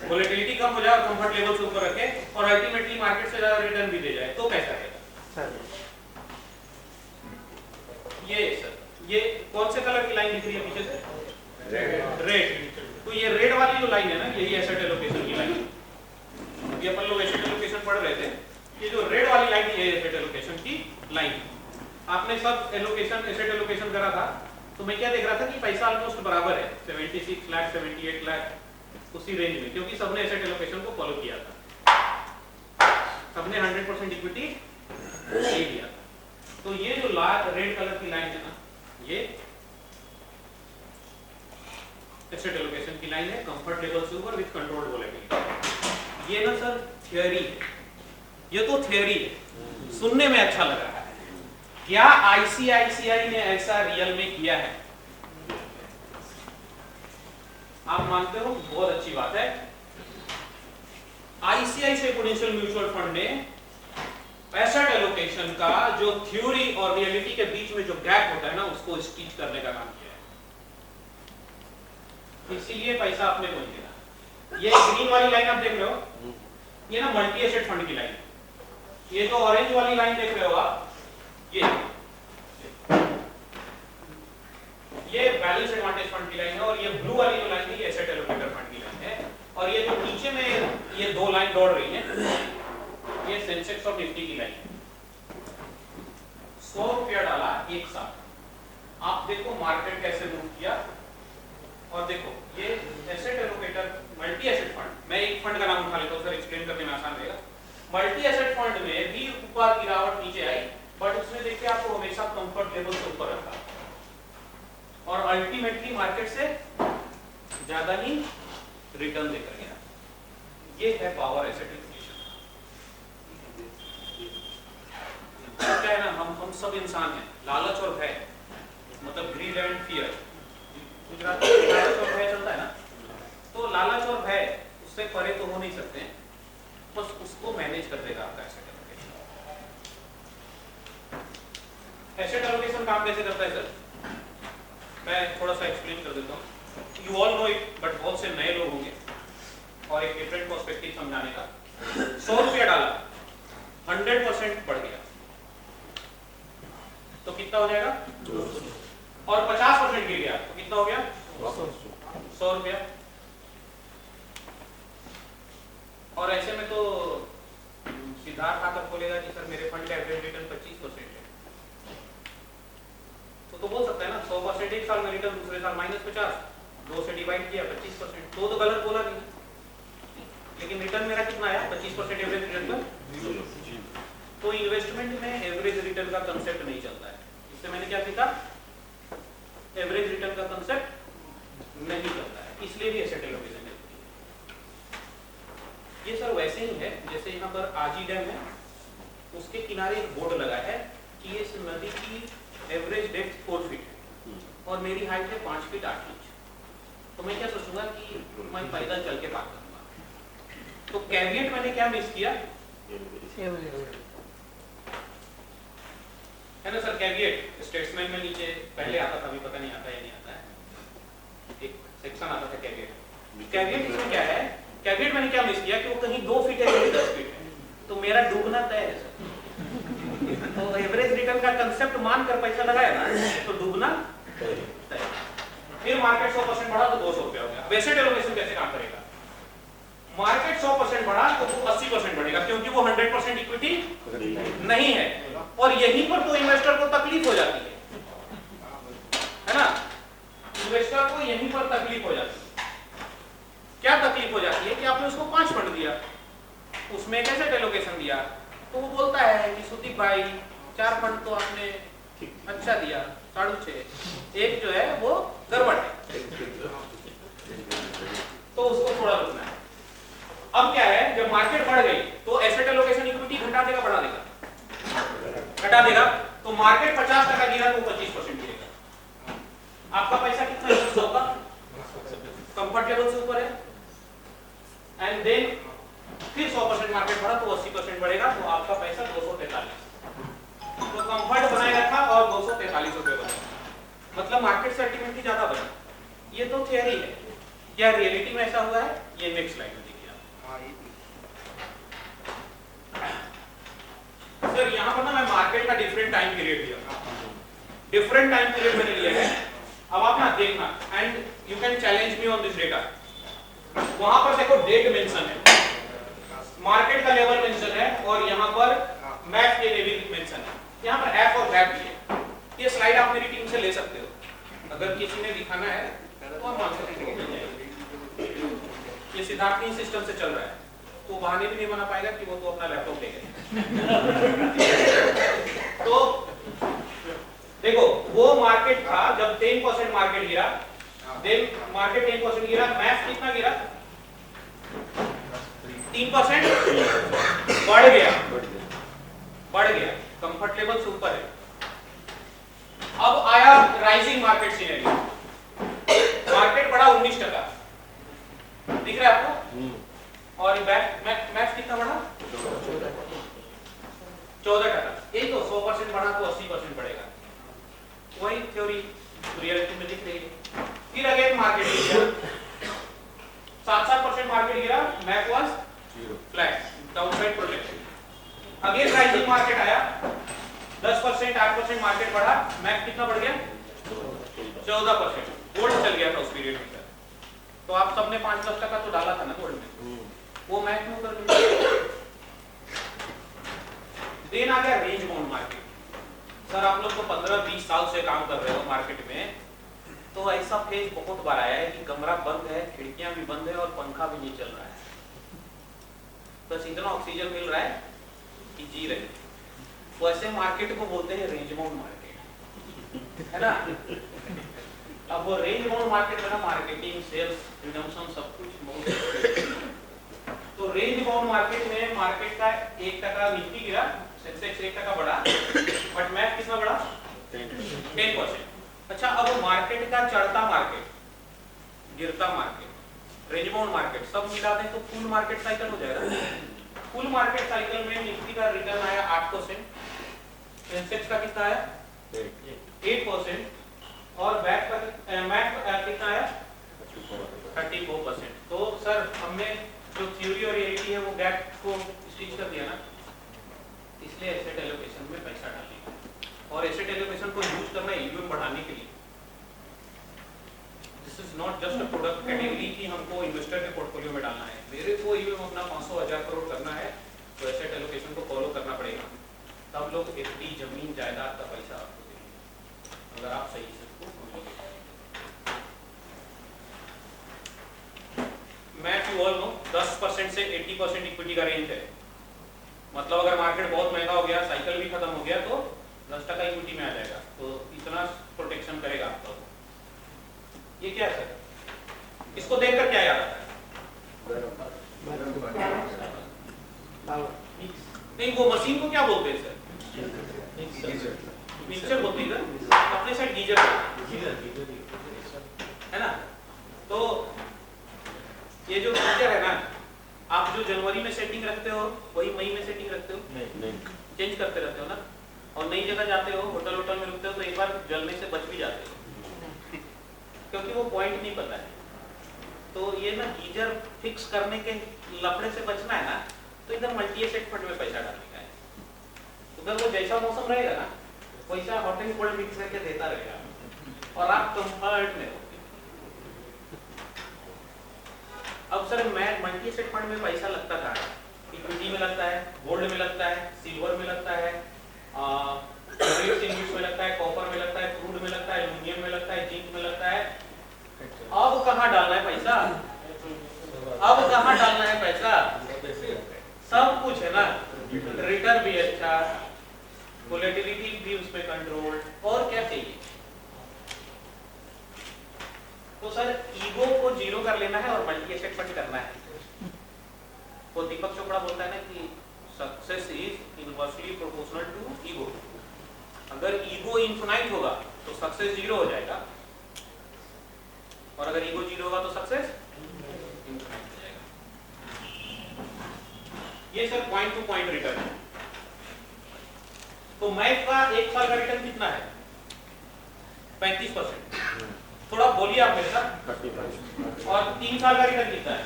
वॉलेटिलिटी कम हो जाए और कंफर्ट लेवल से ऊपर रखे और अल्टीमेटली मार्केट से ज्यादा रिटर्न भी दे जाए, तो कैसा रहेगा? ये सर, ये कौन से कलर की लाइन दिख रही है पीछे से? रेड। तो ये रेड वाली जो लाइन है ना, यही एसेट एलोकेशन की लाइन है। ये अपन लोग एसेट एलोकेशन पढ़ रहे थे, ये जो रेड वाली लाइन है एसेट एलोकेशन की लाइन। आपने सब एलोकेशन एसेट एलोकेशन करा था, तो मैं क्या देख रहा था कि पैसा ऑलमोस्ट बराबर है, 76 लाख 78 लाख उसी रेंज में, क्योंकि सबने एसेट एलोकेशन को फॉलो किया था, सबने 100% इक्विटी ले लिया था। तो ये जो रेड कलर की लाइन है ना, ये एसेट एलोकेशन की लाइन है, कंफर्ट लेवल से ऊपर विद कंट्रोल्ड वॉलेटिलिटी। ये ना सर थ्योरी है, ये तो थ्योरी है, सुनने में अच्छा लग रहा है। क्या आईसीआईसीआई ने ऐसा रियल में किया है? आप मानते हो? बहुत अच्छी बात है। आईसीआईसीआई प्रूडेंशियल म्यूचुअल फंड ने एसेट एलोकेशन का जो थ्योरी और रियलिटी के बीच में जो गैप होता है ना, उसको स्टिच करने का काम किया है, इसीलिए पैसा अपने को मिला। ये ग्रीन वाली लाइन आप देख रहे हो, ये ना मल्टी एसेट फंड की लाइन। ये जो ऑरेंज वाली लाइन देख रहे हो आप, ये बैलेंस एडवांटेज फंड की लाइन है, और ये ब्लू वाली जो लाइन है ये एसेट एलोकेटर फंड की लाइन है। और ये जो नीचे में ये दो लाइन दौड़ रही है, ये सेंसेक्स और निफ्टी की लाइन है। 100 रुपया डाला एक साथ, आप देखो मार्केट कैसे मूव किया। और देखो ये asset allocator multi asset fund, मैं एक फंड का नाम उठा लेता हूं सर, एक्सप्लेन करने में आसान रहेगा। मल्टी एसेट फंड में भी ऊपर गिरावट नीचे आई, बट उसने देखिए आपको हमेशा कंफर्ट लेवल से ऊपर रखा और अल्टीमेटली मार्केट से ज्यादा ही रिटर्न देकर गया। ये है पावर एसेट एलोकेशन। क्या है ना, हम सब इंसान हैं, लालच और भय, मतलब ग्रीड एंड फियर, गुजराती में लालच और भय चलता है ना, तो लालच और भय उससे परे तो हो नहीं सकते, बस उसको मैनेज कर देगा आपका एसेट एलोकेशन। एसेट एलोकेशन काम कैसे करता है सर? मैं थोड़ा सा एक्सप्लेन कर देता हूँ। You all know it, but बहुत से नए लोग होंगे और एक डिफरेंट पर्सपेक्टिव समझाने का। 100 रुपया डाला, 100% बढ़ गया, तो कितना हो जाएगा? 200। और 50% गिर गया तो कितना हो गया? 100 रुपया। और ऐसे में तो सिद्धार्थ आकर बोलेगा कि सर मेरे फंड का एवरेज रिटर्न 25% है, तो बोल सकता है ना 100% एक साल में रिटर्न, दूसरे साल -50, 2 से डिवाइड किया 25%, तो गलत बोला नहीं, लेकिन रिटर्न मेरा कितना आया? 25% एवरेज रिटर्न पर। तो इन्वेस्टमेंट में एवरेज रिटर्न का कंसेप्ट नहीं चलता है। इससे मैंने क्या सीखा? एवरेज रिटर्न का कंसेप्ट नहीं चलता है, इसलिए भी एसेट एलोकेशन है। ये सर वैसे ही है जैसे यहाँ पर आजी डैम है, उसके किनारे एक बोर्ड लगा है कि इस नदी की एवरेज डेप्थ 4 फीट है और मेरी हाइट है 5 फीट 8 इंच, तो मैं क्या सोचूंगा कि मैं पैदल चल के पार करूंगा। तो कैविएट मैंने क्या मिस किया? है ना सर। कैविएट स्टेट्समैन में नीचे पहले आता था, अभी पता नहीं आता है नहीं आता है, एक सेक्शन आता था कैविएट। कैविएट इसमें क्या है, कैविएट मैंने क्या मिस किया कि वो कहीं 2 फीट है कहीं 10 फीट है, तो मेरा डूबना तय है सर। तो एवरेज रिटर्न का कंसेप्ट मान कर पैसा लगाया ना तो डूबना तय। फिर मार्केट 100% बढ़ा तो 200 रुपया हो गया। एसेट एलोकेशन कैसे काम करेगा, मार्केट 100% बढ़ा तो वो 80% बढ़ेगा, क्योंकि वो 100% इक्विटी नहीं है। और यहीं पर तो इन्वेस्टर को तकलीफ हो जाती है ना, इन्वेस्टर को यहीं पर तकलीफ हो जाती है। क्या तकलीफ हो जाती है कि आपने उसको 5 फंड दिया, उसमें एक एसेट एलोकेशन दिया, तो वो बोलता है कि सुदीप भाई 4 फंड तो आपने अच्छा दिया, 6.5, एक जो है वो गड़बड़ है, तो उसको थोड़ा रुकना है। अब क्या है, जब मार्केट बढ़ गई तो एसेट एलोकेशन इक्विटी घटा देगा बढ़ा देगा, घटा देगा। तो मार्केट 50% गिरा तो 25% गिरेगा। आपका पैसा कितना इन्वेस्ट होगा, कंफर्ट लेवल से ऊपर है। एंड देन फिर 100% मार्केट बढ़ा तो 80% बढ़ेगा, तो आपका पैसा 243, तो कंफर्ट बनाए रखा और 243 रुपए बना, मतलब मार्केट से अल्टीमेटली ज्यादा बना। ये तो थियरी है, क्या रियलिटी में ऐसा हुआ है, ये नेक्स्ट स्लाइड में देखिए सर। यहां पर ना मैं मार्केट का डिफरेंट टाइम पीरियड लिया, डिफरेंट टाइम पीरियड मैंने लिया है। अब आप ना देखना and you can challenge me on this data. वहां पर देखो डेट मेंशन है, मार्केट का लेवल मेंशन है, और यहां पर मैथ के लिए भी मेंशन है, यहां पर एफ और वैप भी है। ये स्लाइड आप मेरी टीम से ले सकते हो, अगर किसी ने दिखाना है तो आप मान सकते हो। ये सिद्धार्थ सिस्टम से चल रहा है, तो बहाने भी नहीं बना पाएगा कि वो तो अपना लैपटॉप ले गए। तो देखो वो मार्केट था जब 10% मार्केट गिरा, देन मार्केट 10% गिरा, मैथ कितना गिरा, 3% बढ़ गया, कंफर्ट लेवल से ऊपर है। अब आया राइजिंग मार्केट सिनेरियो, मार्केट बढ़ा 19%, दिख रहा है आपको, और मैथ कितना बढ़ा 14%। ये तो 100% बढ़ा तो 80% बढ़ेगा, वही थ्योरी रियलिटी में दिख रही है। फिर अगेन मार्केट गिरा, 7% मार्केट गिरा, math was flat, downside protection. Again rising market आया, 10% 8% मार्केट बढ़ा, मैथ कितना बढ़ गया 14%, गोल्ड चल गया था उस पीरियड में। तो आप सबने 5-10% तो डाला था ना गोल्ड में, वो मैथ में कर लिया। देन आ गया रेंज बाउंड मार्केट। सर आप लोग तो 15-20 साल से काम कर रहे हो मार्केट में, तो ऐसा फेज बहुत बार आया है कि कमरा बंद है, खिड़कियां भी बंद है और पंखा भी नहीं चल रहा है, बस इतना ऑक्सीजन मिल रहा है कि जी रहे। तो ऐसे मार्केट को बोलते हैं रेंज बाउंड मार्केट, है ना। अब वो रेंज बाउंड मार्केट में ना मार्केटिंग, सेल्स, रिडम्पशन सब कुछ। तो रेंज बाउंड मार्केट में मार्केट का 1% निफ्टी गिरा, सेंसेक्स 1% बढ़ा, बट मैथ कितना बढ़ा 10%। अच्छा अब मार्केट का चढ़ता मार्केट, गिरता मार्केट, रेंज बाउंड मार्केट सब मिला दें तो फुल मार्केट साइकिल हो जाएगा। फुल मार्केट साइकिल में निफ्टी का रिटर्न आया 8%, सेंसेक्स का कितना आया 8%, और बैक का मैथ कितना आया 34%। तो सर हमने जो थ्योरी और रियलिटी है वो गैप को स्टिच कर दिया ना, इसलिए एसेट एलोकेशन में पैसा डालेंगे, और एसेट एलोकेशन को यूज करना ईवीएम बढ़ाने के लिए। This is not just a product category कि हमको इन्वेस्टर के पोर्टफोलियो में डालना है, मेरे को ईवीएम अपना 500-1000 करोड़ करना है, तो एसेट एलोकेशन को फॉलो करना पड़ेगा, तब लोग एफडी जमीन जायदाद का पैसा आपको देंगे, अगर आप सही से उसको समझोगे। मैथ यू ऑल नो 10% से 80% इक्विटी का रेंज है, मतलब अगर मार्केट बहुत महंगा हो गया, साइकिल भी खत्म हो गया, तो 10% इक्विटी में आ जाएगा, तो इतना प्रोटेक्शन करेगा आपको। ये क्या है सर, इसको देखकर क्या याद आता है? नहीं वो मशीन को क्या बोलते हैं सर? मिक्सर बोलते हैं सर, अपने साइड गीजर है ना। तो ये जो गीजर है ना, आप जो जनवरी में सेटिंग रखते हो वही मई में सेटिंग रखते हो? नहीं, चेंज करते रहते हो ना। और नई जगह जाते हो, होटल वोटल में रुकते हो, तो एक बार जलने से बच भी जाते हो क्योंकि वो पॉइंट नहीं पता है। तो ये ना गीजर फिक्स करने के लफड़े से बचना है ना, तो इधर मल्टी एसेट फंड में पैसा डालने का है। उधर वो जैसा मौसम रहेगा ना वैसा हॉट एंड कोल्ड मिक्स करके देता रहेगा और आप कंफर्ट में रहोगे। अब सर मैं मल्टी एसेट फंड में पैसा लगता था, इक्विटी में लगता है, गोल्ड में लगता है, सिल्वर में लगता है, में लगता है, कॉपर में लगता है, क्रूड में लगता है, एल्यूमिनियम में लगता है, जिंक में लगता है। अब कहाँ डालना है पैसा? अब कहाँ डालना है पैसा? सब कुछ है ना, रिटर्न भी अच्छा, वोलेटिलिटी भी उसमें कंट्रोल, और क्या चाहिए? तो सर ईगो को जीरो कर लेना है और मल्टी एसेट फंड करना है। वो दीपक चोपड़ा बोलता है ना कि success is inversely proportional to ego. अगर ईगो इनफिनाइट होगा तो सक्सेस जीरो हो जाएगा, और अगर ईगो जीरो होगा तो सक्सेस इनफिनाइट हो जाएगा। ये sir point two point return है। तो मैथ का एक साल का रिटर्न कितना है? 35%। थोड़ा बोलिए आप मेरे साथ। 35। और 3 साल का रिटर्न कितना है?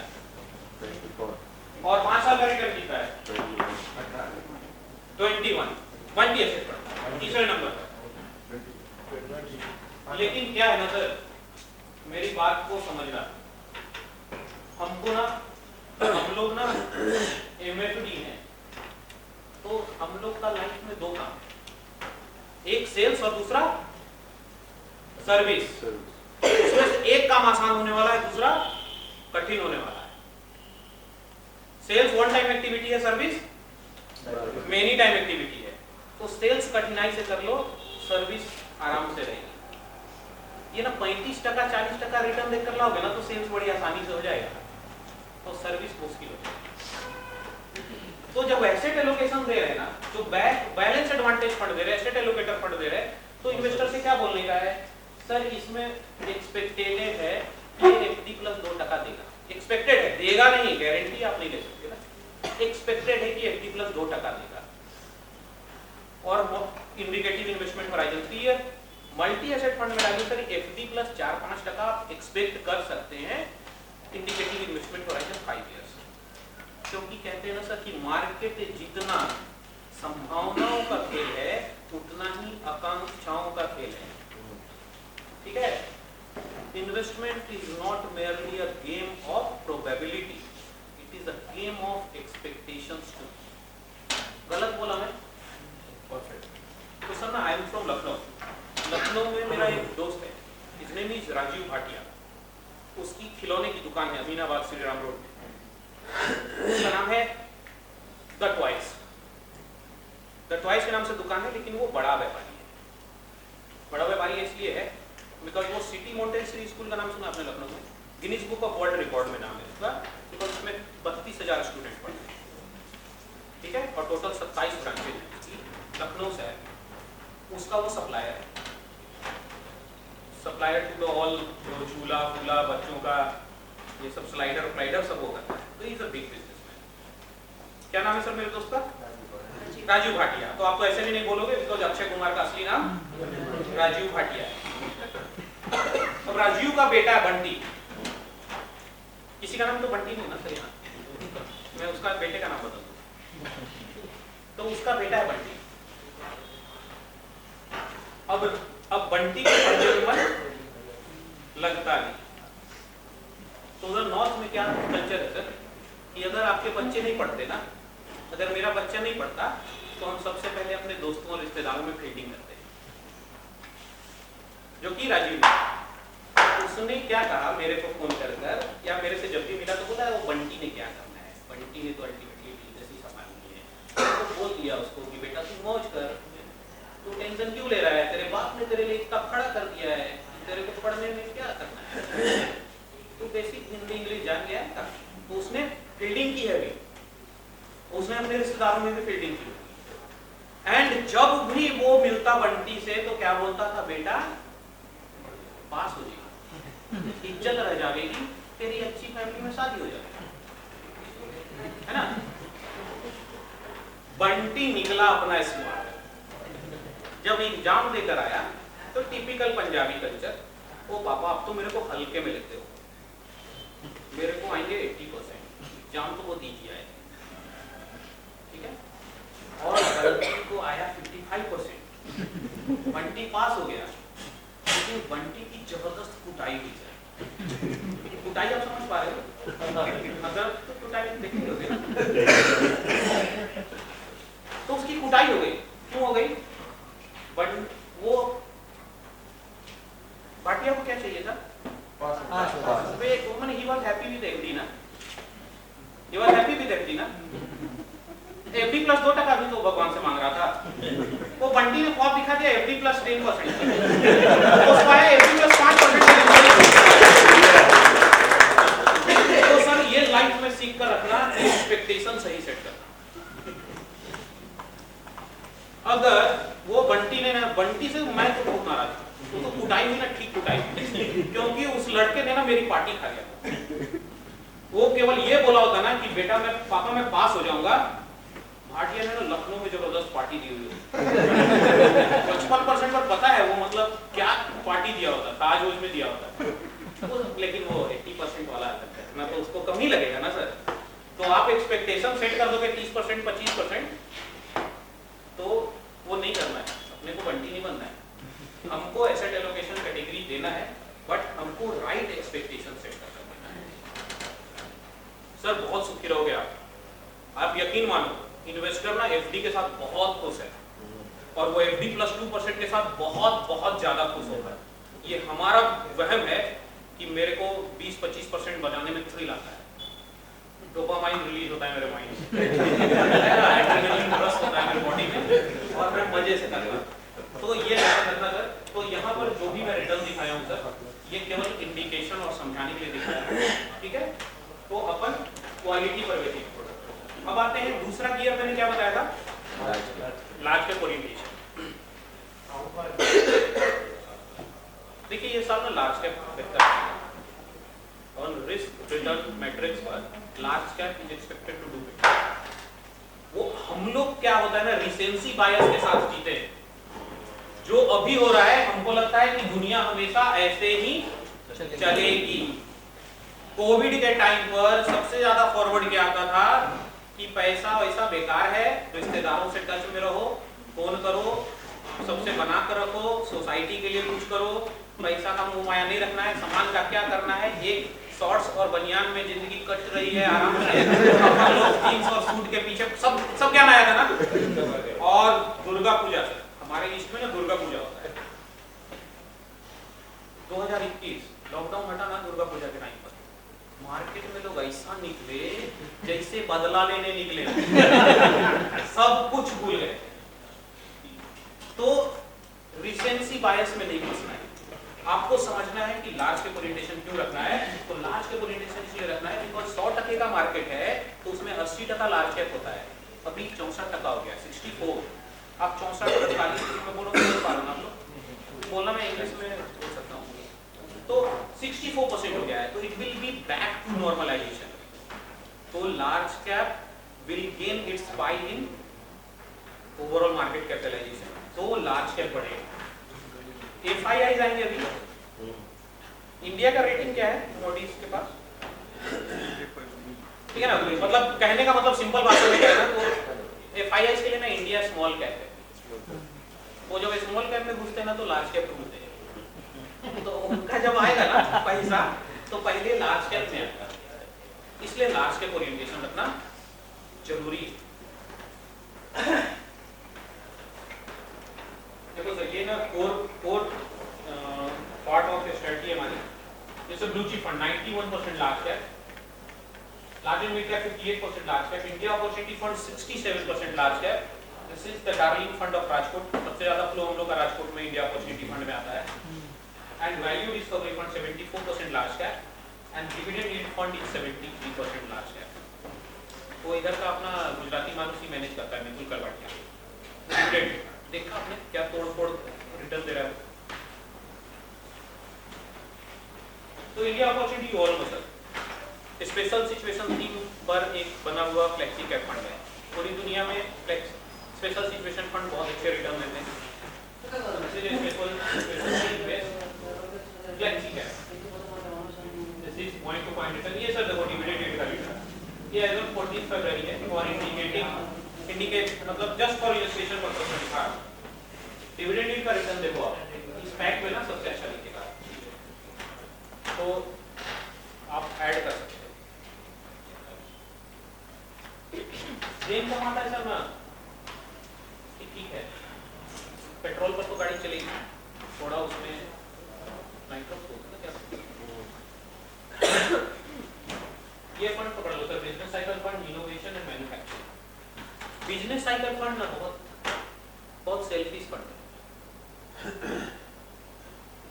24। और 5 साल का रिटर्न कितना है? 21। 20 एसेट पर तीसरे नंबर पर। लेकिन क्या है ना सर, मेरी बात को समझना, हमको ना, हम लोग ना एमएफडी हैं, तो हम लोग का लाइफ में 2 काम, एक सेल्स और दूसरा सर्विस। उसमें से एक काम आसान होने वाला है, दूसरा कठिन होने वाला है। सेल्स वन टाइम एक्टिविटी है, सर्विस मेनी टाइम एक्टिविटी है। तो सेल्स कठिनाई से कर लो, सर्विस आराम से रहेगी। ये ना 35% 40% रिटर्न देकर लाओगे ना तो सेल्स बड़ी आसानी से हो जाएगा, तो सर्विस मुश्किल हो जाएगी। तो जब एसेट एलोकेशन दे रहे हैं ना, जो बैलेंस एडवांटेज फंड दे रहे हैं, एसेट एलोकेटर फंड दे रहे हैं, तो इन्वेस्टर से क्या बोलने का है? सर इसमें एक्सपेक्टेड है कि एफडी प्लस 2% देगा। एक्सपेक्टेड है, देगा नहीं, गारंटी आप नहीं ले सकते ना। एक्सपेक्टेड है कि एफडी प्लस 2% देगा, और indicative investment horizon 3 year. Multi asset fund में डालिए सर एफडी प्लस 4-5% आप एक्सपेक्ट कर सकते हैं, इंडिकेटिव इन्वेस्टमेंट होराइजन 5 ईयर्स। क्योंकि कहते हैं ना सर कि मार्केट जितना संभावनाओं का खेल है उतना ही आकांक्षाओं का खेल है। ठीक है? Investment is not merely a game of probability, it is a game of expectations too. गलत बोला मैं? तो सर ना I am from Lucknow. Lucknow में मेरा एक दोस्त है, his name is Rajiv Bhatia. उसकी खिलौने की दुकान है अमीनाबाद श्री राम रोड में। उसका नाम है द टॉयज। द टॉयज के नाम से दुकान है, लेकिन वो बड़ा व्यापारी है। बड़ा व्यापारी इसलिए है बिकॉज वो सिटी मॉन्टेसरी स्कूल का नाम सुना आपने लखनऊ में? Guinness book of world record में नाम है उसका, बिकॉज उसमें 32,000 स्टूडेंट पढ़ते हैं। ठीक है? और टोटल 27 ब्रांचेज हैं, लखनऊ से है। उसका वो सप्लायर है, सप्लायर टू द ऑल, जो झूला फूला बच्चों का ये सब स्लाइडर सब वो करता है। तो इज अ बिग बिजनेसमैन। क्या नाम है सर मेरे दोस्त का? राजीव भाटिया। तो आप तो ऐसे भी नहीं बोलोगे बिकॉज अक्षय कुमार का असली नाम राजीव भाटिया है। अब राजीव का बेटा है बंटी। किसी का नाम तो बंटी नहीं ना सर यहाँ, मैं उसका बेटे का नाम बता दूं, तो उसका बेटा है बंटी। अब बंटी के पढ़ने में मन लगता नहीं। तो उधर नॉर्थ में क्या कल्चर है सर कि अगर आपके बच्चे नहीं पढ़ते ना, अगर मेरा बच्चा नहीं पढ़ता तो हम सबसे पहले अपने दोस्तों और रिश्तेदारों में फील्डिंग करते हैं, जो कि राजीव ने। उसने क्या कहा मेरे को फोन कर, या मेरे से जब भी मिला तो बोला वो बंटी ने क्या करना है, बंटी ने तो अल्टीमेटली बिजनेस ही संभालनी है। तो बोल दिया उसको कि बेटा तू मौज कर, तू टेंशन क्यों ले रहा है, तेरे बाप ने तेरे लिए इतना खड़ा कर दिया है, तेरे को पढ़ने में क्या करना है, तू बेसिक हिंदी इंग्लिश जान गया है। तो उसने फील्डिंग की है भी, उसने अपने रिश्तेदारों में भी फील्डिंग की। एंड जब भी वो मिलता बंटी से तो क्या बोलता था, बेटा पास हो जाएगा, इज्जत रह जाएगी, तेरी अच्छी फैमिली में शादी हो जाएगी, है ना। बंटी निकला अपना स्मार्ट, जब एग्जाम देकर आया तो टिपिकल पंजाबी कल्चर, ओ पापा अब तो मेरे को हल्के में लेते हो, मेरे को आएंगे 80%, एग्जाम तो वो दीजिए आए, ठीक है। और गलती को आया 55%, बंटी पास हो गया, लेकिन बंटी की जबरदस्त कुटाई हुई जाए। कुटाई आप समझ पा रहे हो? अगर तो कुटाई देखे होगे ना, तो उसकी कुटाई हो गई। क्यों हो गई? वो भाटिया को क्या चाहिए था? He was happy with FD ना, he was happy with FD ना, FD प्लस 2% भी तो भगवान से मांग रहा था। वो बंटी ने ख्वाब दिखा दिया FD प्लस 10%, उसको आया FD प्लस 5%। तो सर ये लाइफ में सीख कर रखना, एक्सपेक्टेशन सही सेट करना। अगर वो बंटी ने ना, बंटी से मैं तो बहुत नाराज था, तो कुटाई हुई ना, ठीक कुटाई, क्योंकि उस लड़के ने ना मेरी पार्टी खा लिया। वो केवल ये बोला होता ना कि बेटा मैं पापा मैं पास हो जाऊंगा, भाटिया ने ना लखनऊ में जबरदस्त पार्टी दी हुई है 55% पर, पता है वो मतलब क्या पार्टी दिया होता, ताज में दिया होता, लेकिन वो 80% वाला ना, तो उसको कम ही लगेगा ना सर। तो आप एक्सपेक्टेशन सेट कर दोगे 30% 25%, तो वो नहीं करना है, अपने को बंटी नहीं बनना है। हमको एसेट एलोकेशन कैटेगरी देना है, बट हमको राइट एक्सपेक्टेशन सेट कर देना है। सर बहुत सुखी रहोगे आप यकीन मानो, इन्वेस्टर ना एफडी के साथ बहुत खुश है, और वो एफडी प्लस 2% के साथ बहुत बहुत ज्यादा खुश होगा। ये हमारा वहम है कि मेरे को 20-25% बचाने में थ्रिल आता है, डोपामाइन रिलीज होता है मेरे माइंड से, एड्रेनलिन रश होता है मेरे बॉडी में, और मैं मजे से कर रहा हूं। तो ये करना सर, तो यहाँ पर जो भी मैं रिटर्न दिखाया हूँ सर, ये केवल इंडिकेशन और समझाने के लिए दिखाया है, ठीक है। तो अपन क्वालिटी पर बेसिक। अब आते हैं दूसरा गियर, मैंने क्या बताया था, लार्ज कैप ओरिएंटेशन। देखिए ये साल ना लार्ज कैप बेहतर है, और रिस्क रिटर्न मैट्रिक्स पर large cap is expected to do better. वो हम लोग क्या होता है ना, रिसेंसी बायस के साथ जीते हैं। जो अभी हो रहा है हमको लगता है कि दुनिया हमेशा ऐसे ही चलेगी। कोविड के टाइम पर सबसे ज्यादा फॉरवर्ड क्या आता था कि पैसा वैसा बेकार है, रिश्तेदारों से टच में रहो, फोन करो, सबसे बना कर रखो, सोसाइटी के लिए कुछ करो, पैसा का मुंह माया नहीं रखना है, सामान का क्या करना है। एक शॉर्ट्स और बनियान में जिंदगी कट रही है आराम से, अपन लोग जींस और सूट के पीछे सब क्या आया था ना। और दुर्गा पूजा, हमारे ईस्ट में ना दुर्गा पूजा होता है, 2021 लॉकडाउन हटा ना, दुर्गा पूजा के टाइम पर मार्केट में लोग ऐसा निकले जैसे बदला लेने निकले सब कुछ भूल गए। तो रिसेंसी बायस में नहीं घुसना है, आपको समझना है कि लार्ज कैप ओरिएंटेशन क्यों रखना है। तो लार्ज कैप ओरिएंटेशन इसलिए रखना है बिकॉज 100% का मार्केट है, तो उसमें 80% लार्ज कैप होता है, अभी 64% हो गया, 64। आप 64 40 में बोलोगे बोल पा रहे हो आप लोग, बोलना मैं इंग्लिश में बोल सकता हूँ, तो 64% हो गया है, तो it will be back to normalization. तो large cap will gain its pie in overall market capitalization, तो लार्ज कैप बढ़ेगा। एफआईआई आएंगे अभी, इंडिया का रेटिंग क्या है मोडीज के पास, ठीक है ना, मतलब कहने का मतलब सिंपल बात में है ना, तो एफआईआई के लिए ना इंडिया स्मॉल कैप है, वो जब स्मॉल कैप में घुसते हैं ना तो लार्ज कैप में घुसते हैं, तो उनका जब आएगा ना पैसा तो पहले लार्ज कैप में आएगा, इसलिए लार्ज कैप ओरिएंटेशन रखना जरूरी है। देखो सर ये ना कोर पार्ट ऑफ स्ट्रेटजी हमारी, जैसे blue chip fund 91% large cap, large and mid cap 58% large cap, India opportunity fund 67% large cap, this is the darling fund of Rajkot, सबसे ज्यादा फ्लो हम लोग का राजकोट में इंडिया अपॉर्चुनिटी फंड में आता है, and value discovery fund 74% large cap, and dividend yield fund is 73% large cap. तो इधर का अपना गुजराती मानुसी मैनेज करता है मितुल करवाटिया, डिविडेंड देखा आपने क्या तोड़-फोड़ रिटर्न दे रहा है। तो India opportunity almost sir special situation theme पर एक बना हुआ फ्लेक्सी कैप फंड है, पूरी दुनिया में स्पेशल सिचुएशन फंड बहुत अच्छे रिटर्न देते हैं, मतलब जस्ट फॉर इलस्ट्रेशन पर्पस में दिखा रहा हूं। डिविडेंड यील्ड का रिटर्न देखो आप, इस पैक में ना सबसे अच्छा लिखेगा, तो आप ऐड कर सकते हो। रेंज कम आता है सर ना, ठीक है, पेट्रोल पर तो गाड़ी चलेगी, थोड़ा उसमें नाइट्रोस होता है क्या। ये फंड पकड़ लो sir, business cycle fund, innovation and manufacturing. Business cycle fund ना बहुत सेल्फिश फंड है।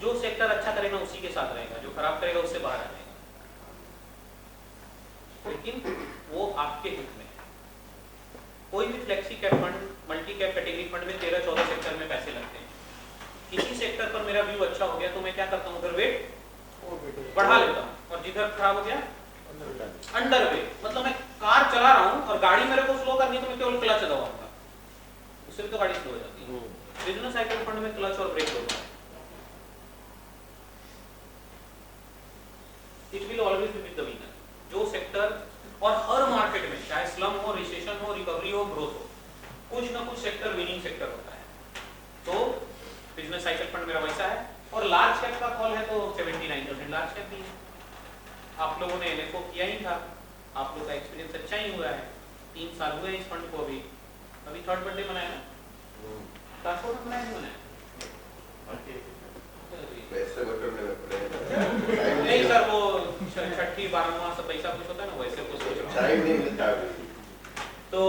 जो सेक्टर अच्छा करेगा उसी के साथ रहेगा, जो खराब करेगा उससे बाहर आ जाएगा, लेकिन वो आपके हित में है। कोई भी flexi cap fund, multi cap category fund में 13-14 सेक्टर में पैसे लगते हैं। किसी सेक्टर पर मेरा व्यू अच्छा हो गया तो मैं क्या करता हूँ, उधर वेट बढ़ा लेता हूँ, और जिधर खराब हो गया अंडर वेट। मतलब मैं कार चला रहा हूँ और गाड़ी मेरे को स्लो करनी है तो मैं केवल क्लच दबाऊंगा, उससे भी तो गाड़ी स्लो हो जाती है। बिजनेस साइकिल फंड में क्लच और ब्रेक होगा। It will always be with the winner. जो सेक्टर, और हर मार्केट में चाहे स्लम हो, रिसेशन हो, रिकवरी हो, ग्रोथ हो, कुछ ना कुछ सेक्टर विनिंग सेक्टर होता है। तो बिजनेस साइकिल फंड मेरा वैसा है। और लार्ज कैप का कॉल है तो 79% लार्ज कैप भी है। आप लोगों ने एनएफओ किया ही था, आप लोगों का एक्सपीरियंस अच्छा ही हुआ है। 3 साल हुए इस फंड को, अभी थर्ड बर्थडे मनाया ना, ट्रांसपोर्ट मनाया नहीं मनाया वैसे बटन में नहीं सर, वो छठी 12वां सब पैसा कुछ होता है ना, वैसे कुछ टाइम नहीं मिलता। तो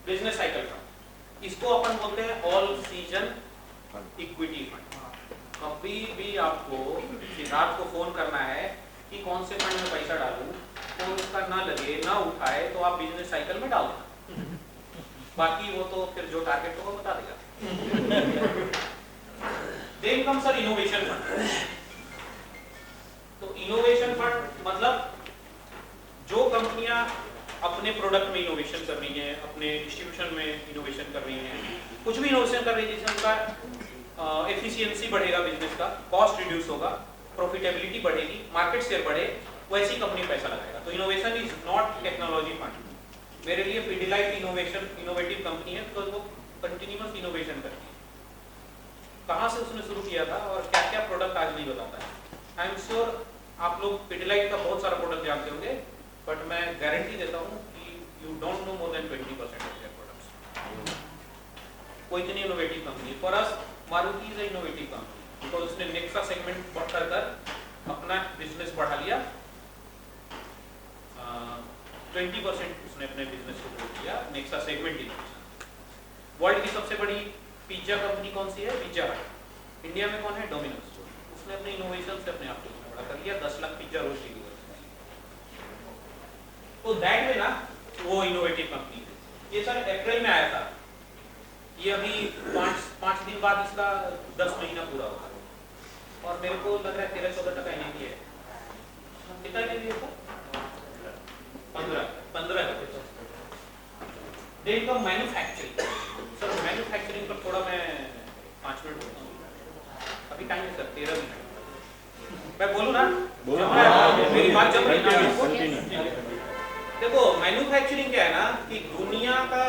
बिजनेस साइकिल फंड, इसको अपन बोलते हैं ऑल सीजन इक्विटी फंड। कभी भी आपको सिद्धार्थ को फोन करना है कि कौन से फंड में पैसा डालूं, तो उसका ना लगे ना उठाए तो आप बिजनेस साइकिल में डाल देना, बाकी वो तो फिर जो टारगेट होगा बता देगा। Then come sir innovation fund. तो इनोवेशन फंड मतलब जो कंपनियां अपने प्रोडक्ट में इनोवेशन कर रही हैं, अपने डिस्ट्रीब्यूशन में इनोवेशन कर रही हैं, कुछ भी इनोवेशन कर रही है जिससे उनका एफिशिएंसी बढ़ेगा, बिजनेस का कॉस्ट रिड्यूस होगा, प्रॉफिटेबिलिटी बढ़ेगी, मार्केट शेयर बढ़े, वैसी कंपनी पैसा लगाएगा। तो innovation is not technology fund. मेरे लिए पीडीलाइट इनोवेशन इनोवेटिव कंपनी है, तो वो कंटिन्यूअस इनोवेशन करती है। कहाँ से उसने शुरू किया था और क्या क्या प्रोडक्ट आज नहीं बताता है। आई एम श्योर आप लोग पीडीलाइट का बहुत सारा प्रोडक्ट जानते होंगे, बट मैं गारंटी देता हूँ कि you don't know more than 20% of their products. कोई इतनी इनोवेटिव कंपनी है। For us Maruti is innovative company because उसने नेक्सा सेगमेंट कर अपना बिजनेस बढ़ा लिया। 20% उसने अपने बिजनेस को ग्रो किया नेक्सा सेगमेंट इनोवेशन। वर्ल्ड की सबसे बड़ी पिज्जा कंपनी कौन सी है? पिज्जा हट। इंडिया में कौन है? डोमिनोज। उसने अपने इनोवेशन से अपने आप को बड़ा कर लिया, 10 लाख पिज्जा रोज डिलीवर कर लिया। तो दैट वे ना वो इनोवेटिव कंपनी है। ये सर अप्रैल में आया था, ये अभी 5 दिन बाद इसका 10 महीना पूरा होगा और मेरे को लग रहा है 13-14% एनएवी है। कितना एनएवी है? 15। Then come manufacturing. Sir manufacturing पर थोड़ा मैं 5 मिनट बोलता हूँ, अभी टाइम है सर 13 मिनट। मैं बोलूँ ना? मेरी बात जम रही है। देखो मैन्युफैक्चरिंग क्या है ना कि दुनिया का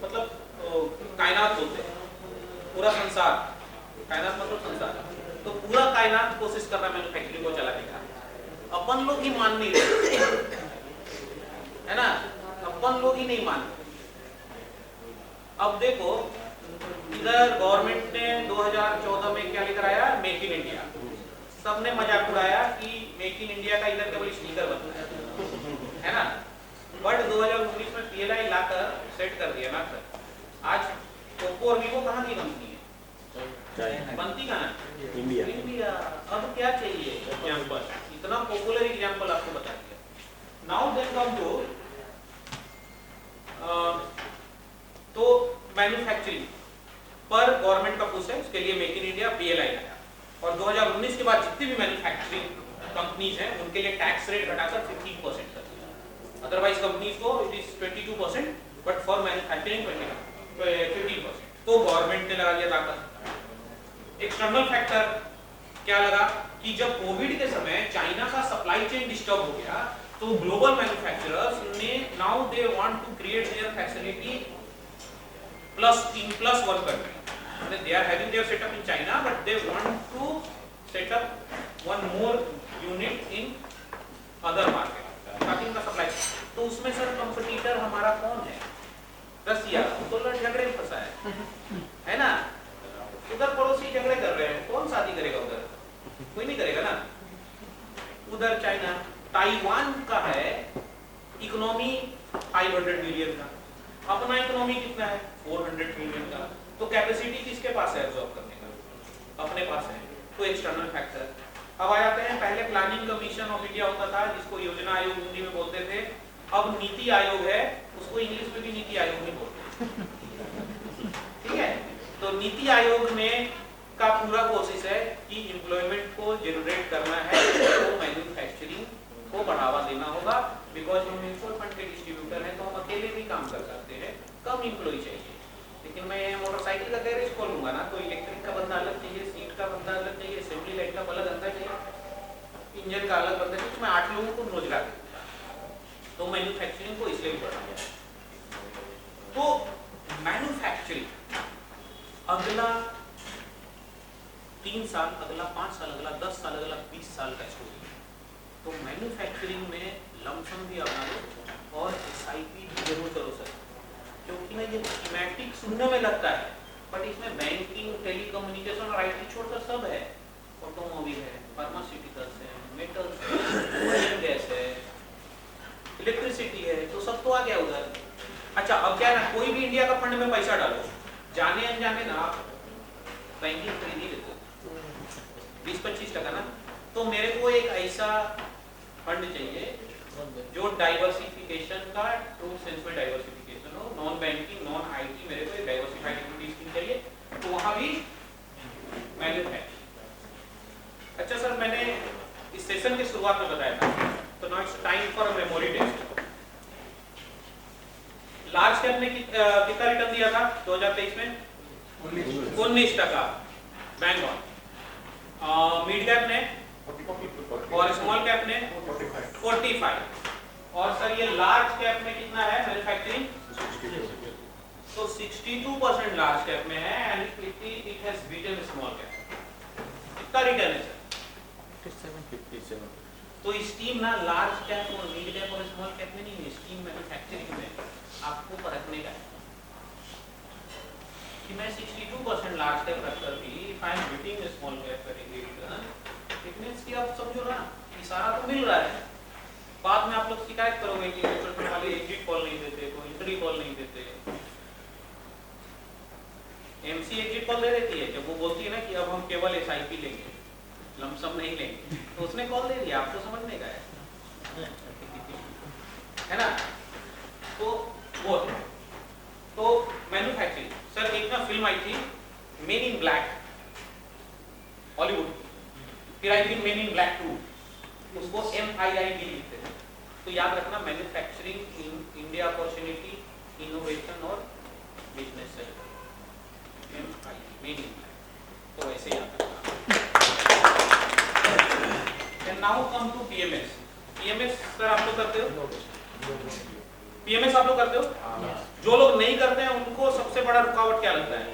मतलब कायनात बोलते हैं, पूरा संसार, कायनात मतलब संसार, तो पूरा कायनात कोशिश कर रहा है मैन्युफैक्चरिंग को चलाने का। अपन लोग ही मान नहीं रहे, है ना, अपन लोग ही नहीं मान रहे। अब देखो इधर गवर्नमेंट ने 2014 में क्या लेकर आया? Make in India. सबने मजाक उड़ाया कि मेक इन इंडिया का इधर केवल स्टिकर बनता है ना, बट 2019 में पीएलआई लाकर सेट कर दिया ना सर। आज ओप्पो और वीवो कहाँ की कंपनी है? बनती कहाँ है? इंडिया। अब क्या चाहिए एग्जाम्पल? इतना पॉपुलर एग्जाम्पल आपको बता दिया। नाउ देन कम टू तो मैन्युफैक्चरिंग पर गवर्नमेंट का पुश है, उसके लिए मेक इन इंडिया पीएलआई आया और 2019 के बाद जितनी भी मैन्युफैक्चरिंग कंपनीज हैं उनके लिए टैक्स रेट घटाकर 15% कर दिया। अदरवाइज कंपनीज को it is 22%, but for manufacturing 15%। तो गवर्नमेंट ने लगा दिया ताकत। एक्सटर्नल फैक्टर क्या लगा कि जब कोविड के समय चाइना का सप्लाई चेन डिस्टर्ब हो गया तो ग्लोबल मैन्युफैक्चरर्स ने now they want to create their facility plus one country. They are having their setup in China, but they want to set up one more unit in other market. ताकि उनका सप्लाई, तो उसमें सर कंपटीटर हमारा कौन है? रसिया, तो झगड़े में फंसा है ना? उधर पड़ोसी झगड़े कर रहे हैं, कौन शादी करेगा उधर? कोई नहीं करेगा ना? उधर चाइना, ताइवान का है इकोनॉमी 500 बिलियन का, अपना इकोनॉमी कितना है 400 बिलियन का, तो कैपेसिटी किसके पास है एब्जॉर्ब करने का? अपने पास है, तो एक्सटर्नल फैक्टर। अब आ जाते हैं, पहले प्लानिंग कमीशन ऑफ इंडिया होता था जिसको योजना आयोग हिंदी में बोलते थे, अब नीति आयोग है, उसको इंग्लिश में भी नीति आयोग नहीं बोलते। ठीक है, तो नीति आयोग में का पूरा कोशिश है कि एम्प्लॉयमेंट को जनरेट करना है, तो मैन्युफैक्चरिंग को बढ़ावा देना होगा, बिकॉज हम म्यूचुअल फंड के डिस्ट्रीब्यूटर हैं, तो हम अकेले भी काम कर सकते हैं, कम एम्प्लॉय चाहिए। लेकिन मैं मोटरसाइकिल का गैरेज खोलूंगा ना, तो इलेक्ट्रिक का बंदा अलग चाहिए, सीट का बंदा अलग चाहिए, असेंबली लाइन का अलग बंदा चाहिए, इंजन का अलग बंदा चाहिए, तो मैं 8 लोगों को रोजगार दूंगा, तो मैन्युफैक्चरिंग को इसलिए भी बढ़ाना है। तो मैन्युफैक्चरिंग अगला 3 साल, अगला 5 साल, अगला 10 साल, अगला 20 साल का स्टोरी है। तो मैन्युफैक्चरिंग में लमसम भी अपना लो और SIP भी जरूर करो सर, क्योंकि ना ये स्कीमेटिक सुनने में लगता है, बट इसमें बैंकिंग, टेलीकम्युनिकेशन और IT छोड़कर सब है। ऑटोमोबाइल है, फार्मास्यूटिकल्स है, मेटल्स है, ऑयल एंड गैस है, इलेक्ट्रिसिटी है, तो सब तो आ गया उधर। अच्छा, अब क्या है ना, कोई भी इंडिया का फंड में पैसा डालो, जाने अनजाने ना आप बैंकिंग खरीद ही लेते 20-25% ना, तो मेरे को एक ऐसा फंड चाहिए जो डाइवर्सिफिकेशन का ट्रू सेंस में डाइवर्सिफिकेशन हो, नॉन बैंकिंग, नॉन IT, मेरे को एक डाइवर्सिफाइड इक्विटी स्कीम चाहिए, तो वहां भी मैन्युफैक्चरिंग। अच्छा सर, मैंने इस सेशन की शुरुआत में बताया था, तो now it's time for memory test. Large cap ने कितना रिटर्न दिया था 2023 में? 19%, बैंक ऑन। मिड कैप ने और स्मॉल कैप ने 45, और सर ये लार्ज कैप में कितना है मैन्युफैक्चरिंग? तो 62% लार्ज कैप में है, and it has beaten small cap. कितना रिटर्न है सर? 57। तो स्टीम ना लार्ज कैप और मिड कैप और स्मॉल कैप में नहीं है, स्टीम मैन्युफैक्चरिंग में आपको परखने का है कि मैं 62% लार्ज कैप रखकर भी if I am beating small cap करेंगे रिटर्न, इट मींस कि आप समझो ना, इशारा तो मिल रहा है। बाद में आप लोग शिकायत करोगे कि म्यूचुअल फंड वाले एग्जिट कॉल नहीं देते, कोई एंट्री कॉल नहीं देते। MC एग्जिट कॉल दे देती है जब वो बोलती है ना कि अब हम केवल SIP लेंगे, लमसम नहीं लेंगे, तो उसने कॉल दे दिया, आपको समझने का है ना? तो मैन्युफैक्चरिंग सर, एक ना फिल्म आई थी मेन इन ब्लैक, हॉलीवुड, फिर आई थी मेन इन ब्लैक 2, उसको MIID लिखते थे। तो याद रखना, manufacturing in India opportunity, innovation और business sector, men in black, तो ऐसे याद रखना। And now come to PMS। PMS sir आप लोग करते हो? PMS आप लोग करते हो? जो लोग नहीं करते हैं उनको सबसे बड़ा रुकावट क्या लगता है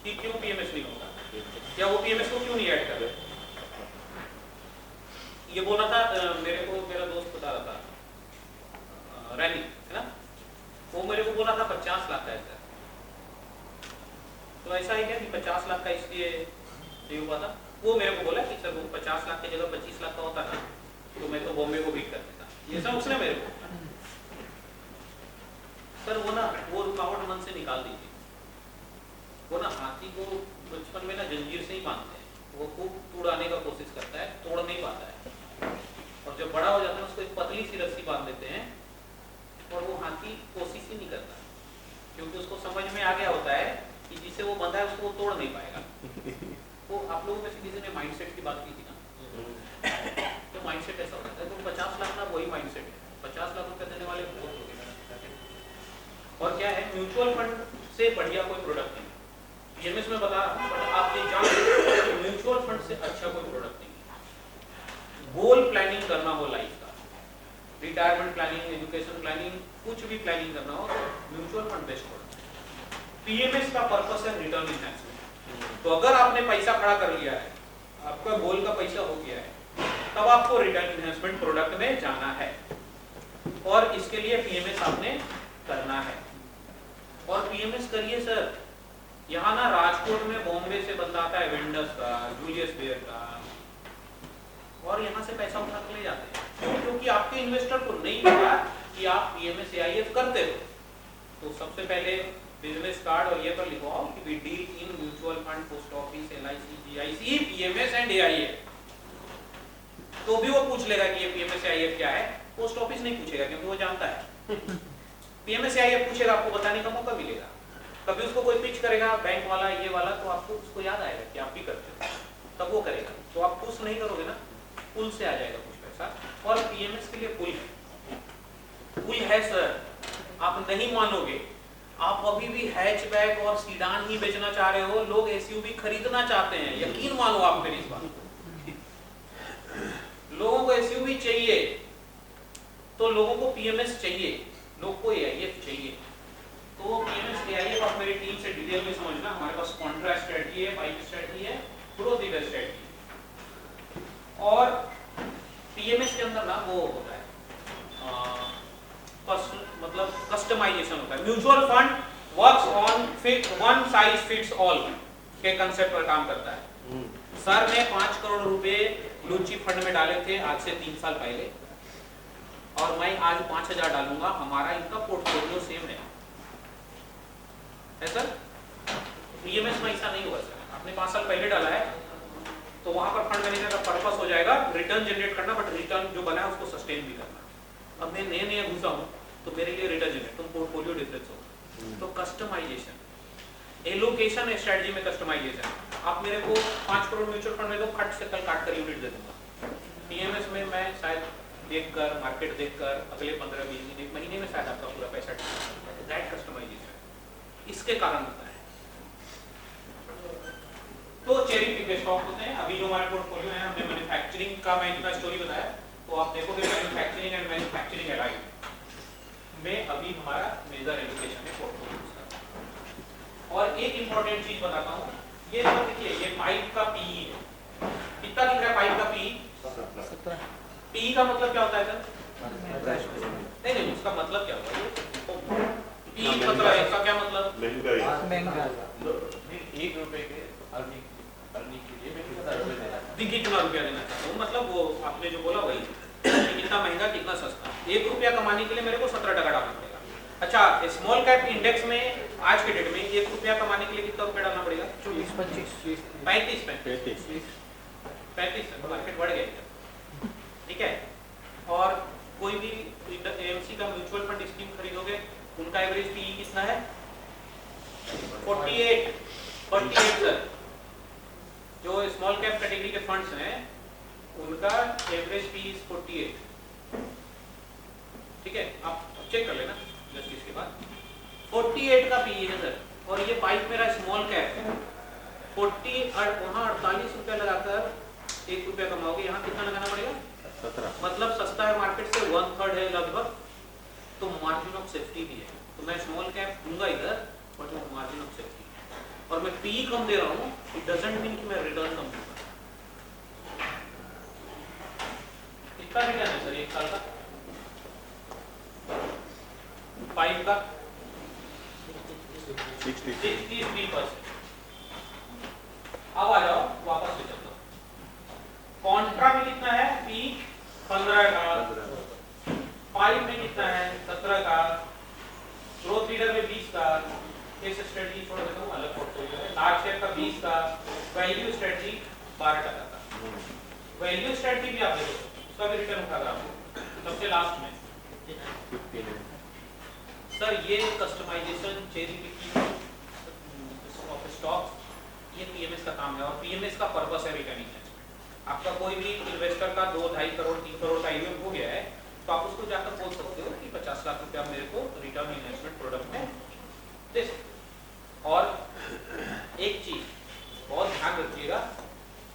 कि क्यों PMS नहीं होता, या वो PMS को क्यों नहीं ऐड कर रहे? ये बोला था मेरे को, मेरा दोस्त बता रहा था, रैनी है ना, वो मेरे को बोला था 50 लाख का है। तो ऐसा है क्या कि 50 लाख का इसलिए नहीं हुआ था? वो मेरे को बोला कि सर वो 50 लाख की जगह 25 लाख का होता ना, तो मैं तो बॉम्बे को बीट कर देता। ये सब उसने मेरे को सर, वो ना वो रुकावट मन से निकाल दीजिए। वो ना हाथी को बचपन में ना जंजीर से ही बांधते हैं, वो खूब तोड़ाने का कोशिश करता है, तोड़ नहीं पाता है, और जब बड़ा हो जाता है उसको एक पतली सी रस्सी बांध देते हैं, और वो हाथी कोशिश ही नहीं करता, क्योंकि उसको समझ में आ गया होता है कि जिसे वो बंधा है उसको वो तोड़ नहीं पाएगा। तो आप लोगों में से किसी ने माइंडसेट की बात की थी ना, तो माइंडसेट ऐसा होता है, तो 50 लाख ना वही माइंडसेट है, 50 लाख रुपए देने वाले बहुत लोग हैं। और क्या है, म्यूचुअल फंड से बढ़िया कोई प्रोडक्ट नहीं, PMS में बता रहा हूँ, बट आप ये जान म्यूचुअल फंड से अच्छा कोई प्रोडक्ट नहीं। गोल प्लानिंग करना हो लाइफ का, रिटायरमेंट प्लानिंग, एजुकेशन प्लानिंग, कुछ भी प्लानिंग करना हो तो म्यूचुअल फंड बेस्ट होगा। पीएमएस का पर्पस है रिटर्न इनहैंसमेंट। तो अगर आपने पैसा खड़ा कर लिया है, आपका गोल का पैसा हो गया है, तब आपको रिटर्न इनहैंसमेंट प्रोडक्ट में जाना है और इसके लिए पीएमएस आपने करना है। और पीएमएस करिए सर, यहाँ ना राजकोट में बॉम्बे से बंदा आता है, वेंडर्स का, जूलियस बेयर का, और यहाँ से पैसा उठा के ले जाते हैं। क्यों? क्योंकि आपके इन्वेस्टर को नहीं पता कि आप पीएमएस एआईएफ करते हो। तो सबसे पहले बिजनेस कार्ड और ये पर लिखवाओ कि we deal in mutual fund, post office, LIC, GIC, PMS and AIF. तो भी वो पूछ लेगा कि ये पीएमएस एआईएफ क्या है। पोस्ट ऑफिस नहीं पूछेगा क्योंकि वो जानता है। पीएमएस एआईएफ पूछेगा, आपको बताने का मौका मिलेगा। कभी उसको कोई पिच करेगा बैंक वाला, ये वाला, तो आपको उसको याद आएगा कि आप भी करते हो, तब वो करेगा। तो आप पुश नहीं करोगे ना, पुल से आ जाएगा कुछ पैसा। और पीएमएस के लिए पुल है, पुल है सर, आप नहीं मानोगे। आप अभी भी हैचबैक और सीडान ही बेचना चाह रहे हो, लोग एसयूवी खरीदना चाहते हैं, यकीन मानो आप मेरी इस बात को। लोगों को एसयूवी चाहिए तो लोगों को पीएमएस चाहिए, लोगों को एआईएफ चाहिए। तो पीएमएस एआईएफ आप मेरी टीम से डिटेल में समझना। हमारे पास कॉन्ट्रा स्ट्रेटजी है, पाइप स्ट्रेटजी है, ग्रोथ स्ट्रेटजी है। और पीएमएस के अंदर ना वो होता है मतलब कस्टमाइजेशन होता है। Mutual fund works on one size fits all के कंसेप्ट पर काम करता है। सर ने 5 करोड़ रुपए ब्लू चिप फंड में डाले थे आज से 3 साल पहले, और मैं आज 5000 डालूंगा। हमारा इनका पोर्टफोलियो सेम है सर। पीएमएस में ऐसा नहीं होगा सर। आपने 5 साल पहले डाला है तो वहां पर फंड मैनेजर का पर्पस हो जाएगा रिटर्न जनरेट करना, बट रिटर्न जो बना है उसको सस्टेन भी करना। अब मैं नए घुसा हूं तो मेरे लिए रिटर्न जनरेट, तो पोर्टफोलियो डिफरेंस होगा। तो कस्टमाइजेशन, एलोकेशन स्ट्रेटजी में कस्टमाइजेशन। आप मेरे को 5 करोड़ म्यूचुअल फंड में दो, फट से कल काट कर यूनिट दे दूंगा। पीएमएस में मैं शायद देखकर, मार्केट देखकर अगले 15-20 दिन, 1 महीने में शायद आपका पूरा पैसा दैट कस्टमाइजेशन इसके कारण होता है। तो चेरी पिक स्टॉक होते हैं। अभी जो हमारे पोर्टफोलियो है, हमने मैन्युफैक्चरिंग का मैं इतना स्टोरी बताया, तो आप देखोगे मैन्युफैक्चरिंग एंड मैन्युफैक्चरिंग एलाइड में अभी हमारा मेजर एलोकेशन है पोर्टफोलियो का। और एक इंपॉर्टेंट चीज बताता हूं, ये देखिए, ये पाइप का पीई है। कितना दिख रहा है पाइप का पीई? 17। पीई का मतलब क्या होता है सर? नहीं, उसका मतलब क्या होता है? पीई मतलब है, इसका क्या मतलब? महंगा। 1 रुपए के अर्निंग के लिए मैं कितना रुपए देना, कितना रुपया देना चाहता हूँ। मतलब वो आपने जो बोला वही, कितना महंगा कितना सस्ता। 1 रुपया कमाने के लिए मेरे को 17 टका डालना पड़ेगा। अच्छा, स्मॉल कैप इंडेक्स में आज के डेट में 1 रुपया कमाने के लिए कितना रुपया डालना पड़ेगा? 24, 25, 35। मार्केट बढ़ गया, ठीक है। और कोई भी एएमसी का म्यूचुअल फंड स्कीम खरीदोगे, उनका एवरेज पीई कितना है? 48 सर। जो स्मॉल कैप कैटेगरी के फंड्स हैं उनका एवरेज पी इज 48, ठीक है। आप चेक कर लेना जस्ट इसके बाद। 48 का पी है सर, और ये पाइप मेरा स्मॉल कैप है। 40 वहाँ 48 रुपया लगाकर 1 रुपया कमाओगे, यहाँ कितना लगाना पड़ेगा? 17। मतलब सस्ता है मार्केट से, 1/3 है लगभग। तो मार्जिन ऑफ सेफ्टी भी है। तो मैं स्मॉल कैप दूंगा इधर, बट वो मार्जिन ऑफ सेफ्टी, और मैं पी कम दे रहा हूँ, इट डजंट मीन कि मैं रिटर्न कम दूंगा। कितना रिटर्न है सर 1 साल का? 5 का 63%। अब आ जाओ, वापस से चलता हूँ। कॉन्ट्रा में कितना है? पी 15 का, 5 में कितना है? 17 का, ग्रोथ लीडर में 20 का। केस स्ट्रेटजी छोड़ देता हूँ, अलग पोर्टफोलियो है। लार्ज कैप का 20 का, वैल्यू स्ट्रेटजी 12 टका का। वैल्यू स्ट्रेटजी भी आप देखो, उसका भी रिटर्न उठा रहा हूँ सबसे लास्ट में। सर ये customization, cherry picking of stock, ये पीएमएस का काम है। और पीएमएस का पर्पस है रिटर्न इन्वेस्टमेंट। आपका कोई भी इन्वेस्टर का 2-2.5 करोड़ 3 करोड़ का ईवीएम हो गया है, तो आप उसको जाकर बोल सकते हो कि 50 लाख रुपया मेरे को रिटर्न इन्वेस्टमेंट प्रोडक्ट में दे सकते। और एक चीज बहुत ध्यान रखिएगा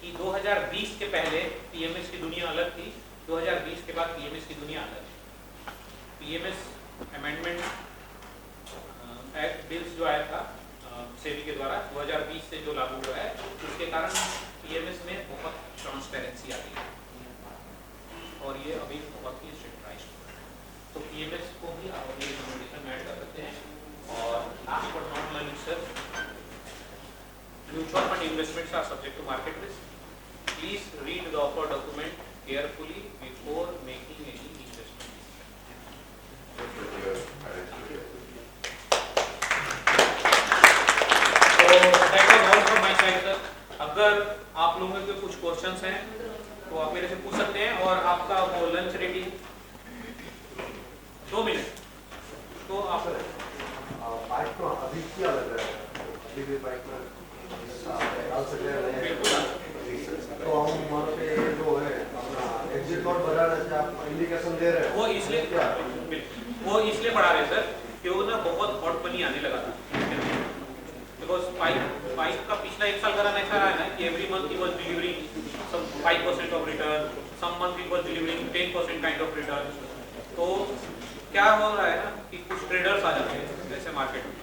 कि 2020 के पहले पीएमएस की दुनिया अलग थी, 2020 के बाद पीएमएस की दुनिया अलग है। सेबी के द्वारा 2020 से जो लागू हुआ है, उसके कारण पीएमएस में बहुत ट्रांसपेरेंसी आ गई है और ये अभी बहुत ही स्ट्रिक्ट। तो पीएमएस को भी आप अपनी रिकमेंडेशन में ऐड कर सकते हैं। और last but not least sir, mutual fund investments are subject to market risk. Please read the offer document carefully before making any investment. तो that was all from my side sir. अगर आप लोगों के कुछ क्वेश्चंस हैं तो आप मेरे से पूछ सकते हैं। और आपका वो लंच रेडी 2 मिनट तो आप बाइक को अभी क्या लग रहा है? अभी भी बाइक में डाल सकते हैं। बिल्कुल तो हम वहाँ पे जो है अपना एग्जिट नोट बना रहे थे, आप इंडिकेशन दे रहे हैं वो इसलिए बढ़ा रहे सर क्यों ना बहुत हॉट मनी आने लगा था। बिकॉज पाइप का पिछला 1 साल का रन ऐसा रहा है ना कि every month he was delivering some 5% of return, some month he was delivering 10% kind of return. तो क्या हो रहा है ना कि कुछ ट्रेडर्स आ जाते हैं जैसे मार्केट में,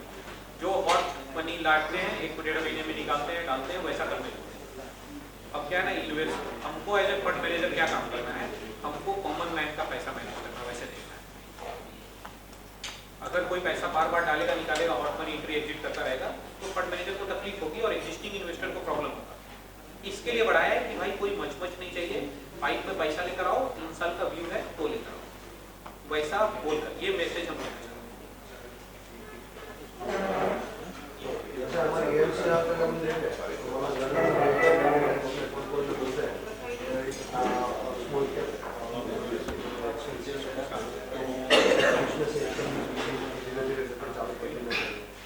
जो हॉट मनी लाते हैं 1-1.5 महीने में निकालते हैं, डालते हैं, वैसा करने लगते हैं। अब क्या है ना, इन्वेस्ट हमको एज ए फंड मैनेजर क्या काम करना है, हमको कॉमन मैन का पैसा मैनेज करना, वैसे देखना है। अगर कोई पैसा बार बार डालेगा निकालेगा, हॉट मनी एंट्री एग्जिट करता रहेगा तो फंड मैनेजर को तकलीफ होगी और एग्जिस्टिंग इन्वेस्टर को प्रॉब्लम होगा। इसके लिए बढ़ाया है कि भाई कोई मच नहीं चाहिए, पाइप में पैसा लेकर आओ, 3 साल का व्यू है तो लेकर आओ, वैसा बोलकर ये मैसेज हम देना चाहते हैं। जैसे हमारे गेम से आप तक हम देंगे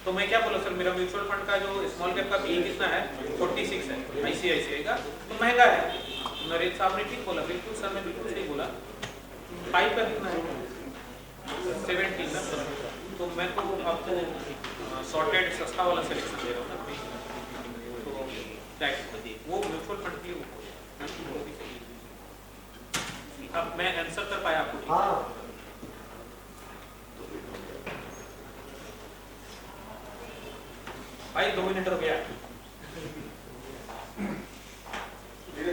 तो मैं क्या बोला सर, मेरा म्यूचुअल फंड का जो स्मॉल कैप का पी कितना है 46 है आईसीआईसीआई का, तो महंगा है। नरेश साहब ने ठीक बोला, बिल्कुल सर ने बिल्कुल सही बोला। 5 का कितना है 17 ना, तो मैं तो आपको सॉर्टेड सस्ता वाला सिलेक्शन दे रहा हूँ ना, तो वो म्यूचुअल फंड की अब मैं आंसर कर पाया आपको? हाँ भाई 2 मिनट हो गया।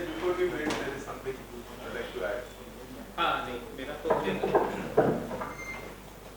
Before we break, there is something I'd like to add. हाँ नहीं, मेरा तो